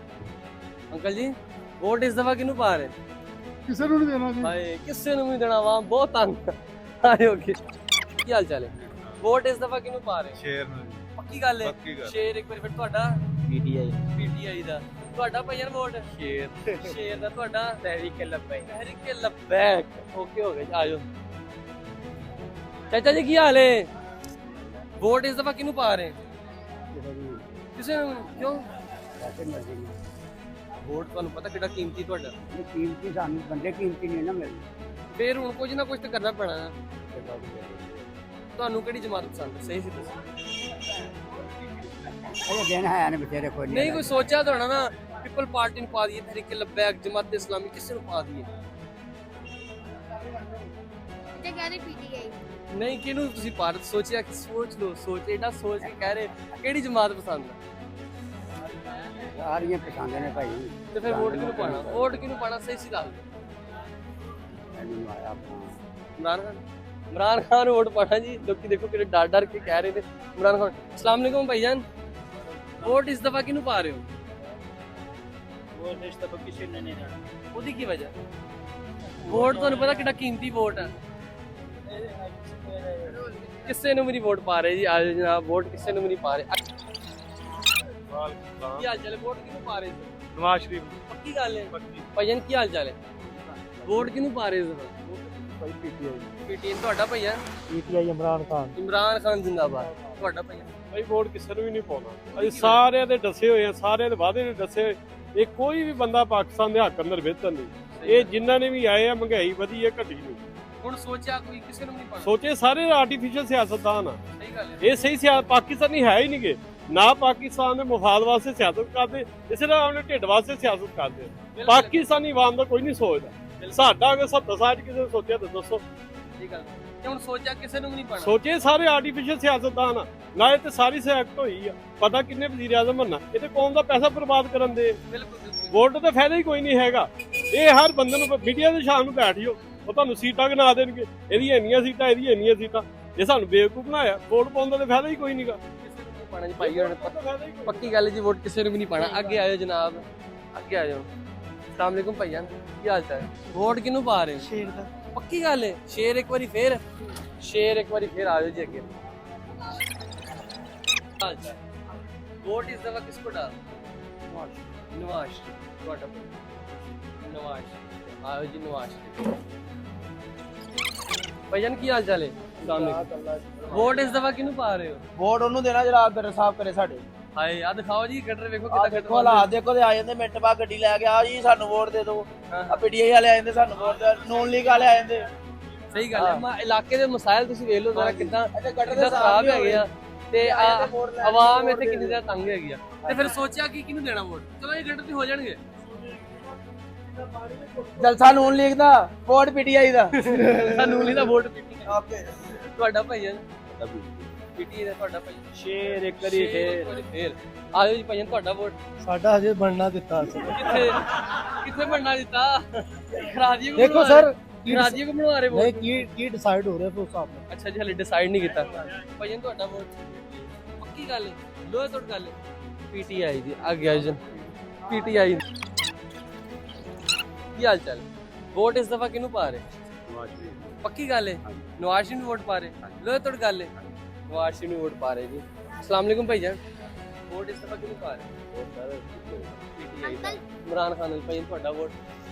ਅੰਕਲ ਜੀ ਵੋਟ ਇਸ ਦਫਾ ਕਿਹਨੂੰ ਪਾ ਰਹੇ? किसी को नहीं देना जी। ਹਾਏ ਕਿਸੇ ਨੂੰ ਵੀ ਦੇਣਾ ਵਾ, ਬਹੁਤ ਤੰਗ ਆਇਓ ਕੀ ਹਾਲ ਚਾਲ ਹੈ? ਵੋਟ ਇਸ ਦਫਾ ਕਿਹਨੂੰ ਪਾ ਰਹੇ? ਸ਼ੇਰ ਨੂੰ ਪੱਕੀ ਗੱਲ ਹੈ? ਪੱਕੀ ਗੱਲ। ਸ਼ੇਰ ਇੱਕ ਵਾਰ ਫਿਰ ਤੁਹਾਡਾ? ਪੀਟੀਆਈ ਦਾ। ਤੁਹਾਡਾ ਭਈਆ ਵੋਟ? ਸ਼ੇਰ ਦਾ। ਤੁਹਾਡਾ? ਤਹਿਰੀਕ ਲਬੈਕ। ਓਕੇ ਹੋ ਗਿਆ ਜੀ, ਆਜੋ। ਚਾਚਾ ਜੀ ਕੀ ਹਾਲ ਹੈ? ਵੋਟ ਇਸ ਦਫਾ ਕਿਹਨੂੰ ਪਾ ਰਹੇ? ਕਿਸੇ ਨੂੰ? ਕਿਉਂ? ਵੋਟ ਤੁਹਾਨੂੰ ਪਤਾ ਕਿਹੜਾ ਕੀਮਤੀ ਤੁਹਾਡਾ? ਕੀਮਤੀ ਸਾਨੂੰ ਬੰਦੇ ਕੀਮਤੀ ਨਹੀਂ ਨਾ ਮਿਲਦੇ। ਫੇਰ ਹੁਣ ਕੁਝ ਨਾ ਕੁਝ ਤਾਂ ਕਰਨਾ ਪੈਣਾ ਹੈ। ਤੁਹਾਨੂੰ ਕਿਹੜੀ ਜਮਾਤ ਪਸੰਦ ਹੈ? ਸਹੀ ਸੀ ਤੁਸੀਂ? ਇਹ ਦਿਨ ਹੈ ਨੇ ਬਥੇਰੇ ਕੋਈ ਨਹੀਂ ਕੋਈ ਸੋਚਿਆ ਤਾਂ ਹੋਣਾ ਨਾ, ਪੀਪਲ ਪਾਰਟੀ ਨੂੰ ਪਾ ਦਈਏ, ਤਹਿਰੀਕ ਲਬੈਕ, ਜਮਾਤ ਇਸਲਾਮੀ, ਕਿਸੇ ਨੂੰ ਪਾ ਦਈਏ? ਤੇ ਕਹਿੰਦੇ ਪੀਟੀਆਈ। ਨਹੀਂ ਕਿਹਨੂੰ ਤੁਸੀਂ ਭਾਰਤ ਸੋਚਿਆ? ਕਿ ਸੋਚ ਲਓ, ਸੋਚ ਐਡਾ ਸੋਚ ਕੇ ਕਹਿ ਰਹੇ ਕਿਹੜੀ ਜਮਾਤ ਪਸੰਦ ਹੈ? ਸਾਰੀਆਂ ਪਸੰਦ ਨੇ ਭਾਈ। ਤੇ ਫਿਰ ਵੋਟ ਕਿਹਨੂੰ ਪਾਣਾ? ਵੋਟ ਕਿਹਨੂੰ ਪਾਣਾ? ਸਹੀ ਸੀ ਦੱਸ। ਇਮਰਾਨ ਖਾਨ। इमरान खान वोट पाना जी। लोग देखो कि डर डर के कह रहे थे इमरान खान। अस्सलाम वालेकुम भाईजान वोट इस दफा किहनू पा रहे हो? वोट इस दफा किसी ने नहीं देना। ओदी की वजह? वोट तुहानू पता कितना कीमती वोट है। किसी नू भी नहीं वोट पा रहे जी। आज जनाब वोट किसी नू भी नहीं पा रहे। की हाल चाल है? वोट किहनू पा रहे? नवाज शरीफ। पक्की गल है? भाईजान की हाल चाल है? वोट किहनू पा रहे इस दफा? पीटीआई। ਤੁਹਾਡਾ ਭਈਆ? पीटीआई इमरान खान। ਇਮਰਾਨ ਖਾਨ ਜਿੰਦਾਬਾਦ। ਤੁਹਾਡਾ ਭਈਆ? ਭਾਈ ਵੋਟ ਕਿਸੇ ਨੂੰ ਵੀ ਨਹੀਂ ਪਾਉਣਾ। ਅਸੀਂ ਸਾਰਿਆਂ ਦੇ ਦੱਸੇ ਹੋਏ ਆ, ਸਾਰਿਆਂ ਦੇ ਵਾਅਦੇ ਨੇ ਦੱਸੇ ਹੋਏ। ਇਹ ਕੋਈ ਵੀ ਬੰਦਾ ਪਾਕਿਸਤਾਨ ਦੇ ਹੱਕ ਅੰਦਰ ਬਿਹਤਰ ਨਹੀਂ। ਇਹ ਜਿਨ੍ਹਾਂ ਨੇ ਵੀ ਆਏ ਆ, ਮਹਿੰਗਾਈ ਵਧੀ ਹੈ, ਘਟੀ ਨਹੀਂ। ਹੁਣ ਸੋਚਿਆ ਕੋਈ ਕਿਸੇ ਨੂੰ ਨਹੀਂ ਪਾਣਾ? ਸੋਚੇ ਸਾਰੇ ਆਰਟੀਫੀਸ਼ੀਅਲ ਸਿਆਸਤਦਾਨ ਆ। ਸਹੀ ਗੱਲ ਹੈ। ਇਹ ਸਹੀ ਪਾਕਿਸਤਾਨੀ ਹੈ ਹੀ ਨਹੀਂਗੇ। ਨਾ ਪਾਕਿਸਤਾਨ ਦੇ ਮੁਫਾਦ ਵਾਸਤੇ ਸਿਆਸਤ ਕਰਦੇ, ਇਸੇ ਤਰ੍ਹਾਂ ਆਪਣੇ ਢਿੱਡ ਵਾਸਤੇ ਸਿਆਸਤ ਕਰਦੇ। ਪਾਕਿਸਤਾਨੀ ਆਵਾਮ ਦਾ ਕੋਈ ਨਹੀਂ ਸੋਚਦਾ। ਸਾਡਾ ਅਗਰ 70 ਸਾਲ ਕਿਸੇ ਨੇ ਸੋਚਿਆ ਤਾਂ ਦੱਸੋ। ਠੀਕ ਗੱਲ। ਤੇ ਹੁਣ ਸੋਚਿਆ ਕਿਸੇ ਨੂੰ ਵੀ ਨਹੀਂ ਪਾਣਾ? ਸੋਚੇ ਸਾਰੇ ਆਰਟੀਫੀਸ਼ੀਅਲ ਸਿਆਸਤਦਾਨ ਆ। ਨਾਲੇ ਤੇ ਸਾਰੀ ਸਿਆਸਤ ਹੋਈ ਆ। ਪਤਾ ਕਿੰਨੇ ਵਜ਼ੀਰ ਆਜ਼ਮ ਬਣਨਾ। ਇਹ ਤੇ ਕੌਮ ਦਾ ਪੈਸਾ ਬਰਬਾਦ ਕਰਨ ਦੇ। ਬਿਲਕੁਲ। ਵੋਟ ਦਾ ਫਾਇਦਾ ਹੀ ਕੋਈ ਨਹੀਂ ਹੈਗਾ। ਇਹ ਹਰ ਬੰਦੇ ਨੂੰ ਮੀਡੀਆ ਦੇ ਸ਼ਾਮ ਨੂੰ ਬੈਠ ਜਾਓ, ਉਹ ਤੁਹਾਨੂੰ ਸੀਟਾਂ ਗਿਣਾ ਦੇਣਗੇ। ਇਹਦੀਆਂ ਇੰਨੀਆਂ ਸੀਟਾਂ, ਇਹਦੀਆਂ ਇੰਨੀਆਂ ਸੀਟਾਂ। ਇਹ ਸਾਨੂੰ ਬੇਵਕੂਫ ਬਣਾਇਆ। ਵੋਟ ਪਾਉਣ ਦਾ ਫਾਇਦਾ ਹੀ ਕੋਈ ਨਹੀਂਗਾ। ਕਿਸੇ ਨੂੰ ਨਹੀਂ ਪਾਣਾ ਜੀ ਭਾਈ। ਹੁਣ ਪੱਕੀ ਗੱਲ ਜੀ, ਵੋਟ ਕਿਸੇ ਨੂੰ ਵੀ ਨਹੀਂ ਪਾਣਾ। ਅੱਗੇ ਆਇਓ ਜਨਾਬ, ਅੱਗੇ ਆ ਜਾਓ। अस्सलाम वालेकुम भैया की हाल चाल? वोट किहनू पा रहे? शेर दा। पक्की गल है? शेर एक बारी फिर? शेर एक बारी फिर आयो जी अगे। हाल चाल? वोट इस दफा किसको डाल? नवाज। ਤੁਹਾਡਾ नवाज। आयो जी नवाज। भैया की हाल चाल है? वोट इस दफा किहनू पा रहे हो? ਵੋਟ ਉਹਨੂੰ ਦੇਣਾ ਜਿਹੜਾ ਆਦਰ ਸਾਫ ਕਰੇ ਸਾਡੇ। ਹਾਏ ਆ ਦਿਖਾਓ ਜੀ ਗਟਰ ਵੇਖੋ ਆ ਦੇਖੋ ਹਾਲਾਤ ਦੇਖੋ ਤੇ ਆ ਜਾਂਦੇ ਮਿੰਟ ਬਾਅਦ ਗੱਡੀ ਲੈ ਕੇ ਆ ਜੀ ਸਾਨੂੰ ਵੋਟ ਦੇ ਦਿਓ। ਆ ਪੀਟੀਆਈ ਵਾਲੇ ਆ ਜਾਂਦੇ ਸਾਨੂੰ ਵੋਟ ਦੇ, ਨੂਨ ਲੀਗ ਵਾਲੇ ਆ ਜਾਂਦੇ ਸਹੀ ਗੱਲ ਹੈ। ਮਾ ਇਲਾਕੇ ਦੇ ਮਸਾਇਲ ਤੁਸੀਂ ਵੇਖ ਲਓ ਜ਼ਰਾ ਕਿੱਦਾਂ ਗਟਰ ਕਿੱਦਾਂ ਖਰਾਬ ਹੈਗੇ ਆ ਤੇ ਆਵਾਮ ਇੱਥੇ ਕਿੰਨੀ ਜ਼ਿਆਦਾ ਤੰਗ ਹੈਗੀ ਆ। ਤੇ ਫਿਰ ਸੋਚਿਆ ਕਿ ਕਿਹਨੂੰ ਦੇਣਾ ਵੋਟ? ਚਲੋ ਇਹ ਗਟਰ ਤੇ ਹੋ ਜਾਣਗੇ। ਜਲਸਾ ਨੂਨ ਲੀਗ ਦਾ ਵੋਟ ਪੀਟੀਆਈ ਦਾ ਸਾਨੂੰ ਨਹੀਂ ਦਾ ਵੋਟ ਪੀਟੀ ਓਕੇ ਤੁਹਾਡਾ ਭਾਈਜਨ ਪੀਟੀ ਦਾ ਤੁਹਾਡਾ ਭਾਈ ਸ਼ੇਰ ਇੱਕ ਵਾਰੀ ਫੇਰ ਆਜੋ ਜੀ ਭਾਈਜਨ ਤੁਹਾਡਾ ਵੋਟ ਸਾਡਾ ਹਜੇ ਬਣਨਾ ਦਿੱਤਾ ਕਿੱਥੇ ਕਿੱਥੇ ਬਣਨਾ ਦਿੱਤਾ ਖਰਾਦੀਏ ਕੋ ਦੇਖੋ ਸਰ ਖਰਾਦੀਏ ਕੋ ਬਣਵਾ ਰਹੇ ਨਹੀਂ ਵੋਟ ਕੀ ਡਿਸਾਈਡ ਹੋ ਰਿਹਾ ਫਿਰ ਉਸ ਹਿਸਾਬ ਨਾਲ ਅੱਛਾ ਜੀ ਹਲੇ ਡਿਸਾਈਡ ਨਹੀਂ ਕੀਤਾ ਭਾਈਜਨ ਤੁਹਾਡਾ ਵੋਟ ਪੱਕੀ ਗੱਲ ਹੈ ਲੋਹੇ ਤੋੜ ਗੱਲ ਪੀਟੀਆਈ ਦੀ ਆ ਗਿਆ ਜਨ ਪੀਟੀਆਈ ਕੀ ਹਾਲ ਚਾਲ ਵੋਟ ਇਸ ਦਫਾ ਕਿਹਨੂੰ ਪਾ ਰਹੇ ਪੱਕੀ ਗੱਲ ਹੈ ਨਵਾਜ਼ ਸ਼ਰੀਫ ਨੂੰ ਵੋਟ ਪਾ ਰਹੇ ਲੋਹੇ ਤੋੜ ਗੱਲ ਹੈ ਨਵਾਜ਼ ਸ਼ਰੀਫ ਨੂੰ ਵੋਟ ਪਾ ਰਹੇ ਜੀ अस्सलाम वालेकुम भाईजान वोट इस दफा किहਨੂੰ ਪਾ ਰਹੇ ਵੋਟ ਸਰ ਪੀਟੀਆਈ ਦਾ ਇਮਰਾਨ ਖਾਨ ਭਾਈ ਤੁਹਾਡਾ ਵੋਟ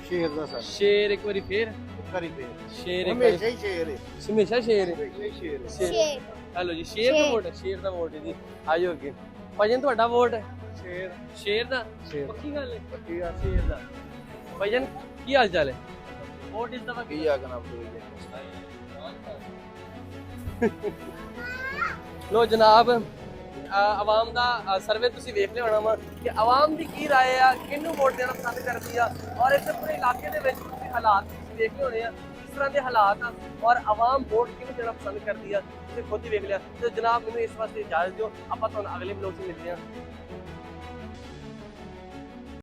ਸ਼ੇਰ ਦਾ ਸਰ ਸ਼ੇਰ ਇੱਕ ਵਾਰੀ ਫੇਰ ਕਰੀ ਪੇ ਸ਼ੇਰ ਇੱਕ ਹਮੇਸ਼ਾ ਹੀ ਸ਼ੇਰ ਹੈ ਹਮੇਸ਼ਾ ਸ਼ੇਰ ਸ਼ੇਰ ਹੈਲੋ ਜੀ ਸ਼ੇਰ ਦਾ ਵੋਟ ਸ਼ੇਰ ਦਾ ਵੋਟ ਹੈ ਜੀ ਆਇਓ ਅੱਗੇ ਭਾਈਜਾਨ ਤੁਹਾਡਾ ਵੋਟ ਹੈ ਸ਼ੇਰ ਦਾ ਪੱਕੀ ਗੱਲ ਹੈ ਪੱਕੀ ਗੱਲ ਸ਼ੇਰ ਦਾ ਭਾਈਜਾਨ ਕੀ ਹਾਲ ਚਾਲ ਹੈ ਵੋਟ ਇਸ ਦਫਾ ਕੀ ਆ ਕਨਾ ਲੋ ਜਨਾਬ ਆਵਾਮ ਦਾ ਸਰਵੇ ਤੁਸੀਂ ਵੇਖ ਲਿਆ ਹੋਣਾ ਵਾ ਕਿ ਆਵਾਮ ਦੀ ਕੀ ਰਾਏ ਆ ਕਿਹਨੂੰ ਵੋਟ ਦੇਣਾ ਪਸੰਦ ਕਰਦੀ ਆ ਔਰ ਇਸ ਪੂਰੇ ਇਲਾਕੇ ਦੇ ਵਿੱਚ ਤੁਸੀਂ ਹਾਲਾਤ ਤੁਸੀਂ ਦੇਖ ਲਿਆ ਹੋਣੇ ਆ ਕਿਸ ਤਰ੍ਹਾਂ ਦੇ ਹਾਲਾਤ ਆ ਔਰ ਆਵਾਮ ਵੋਟ ਕਿਹਨੂੰ ਦੇਣਾ ਪਸੰਦ ਕਰਦੀ ਆ ਤੁਸੀਂ ਖੁਦ ਹੀ ਵੇਖ ਲਿਆ ਤੇ ਜਨਾਬ ਮੈਨੂੰ ਇਸ ਵਾਸਤੇ ਇਜਾਜ਼ਤ ਦਿਓ ਆਪਾਂ ਤੁਹਾਨੂੰ ਅਗਲੇ ਵਲੋਗ 'ਚ ਮਿਲਦੇ ਹਾਂ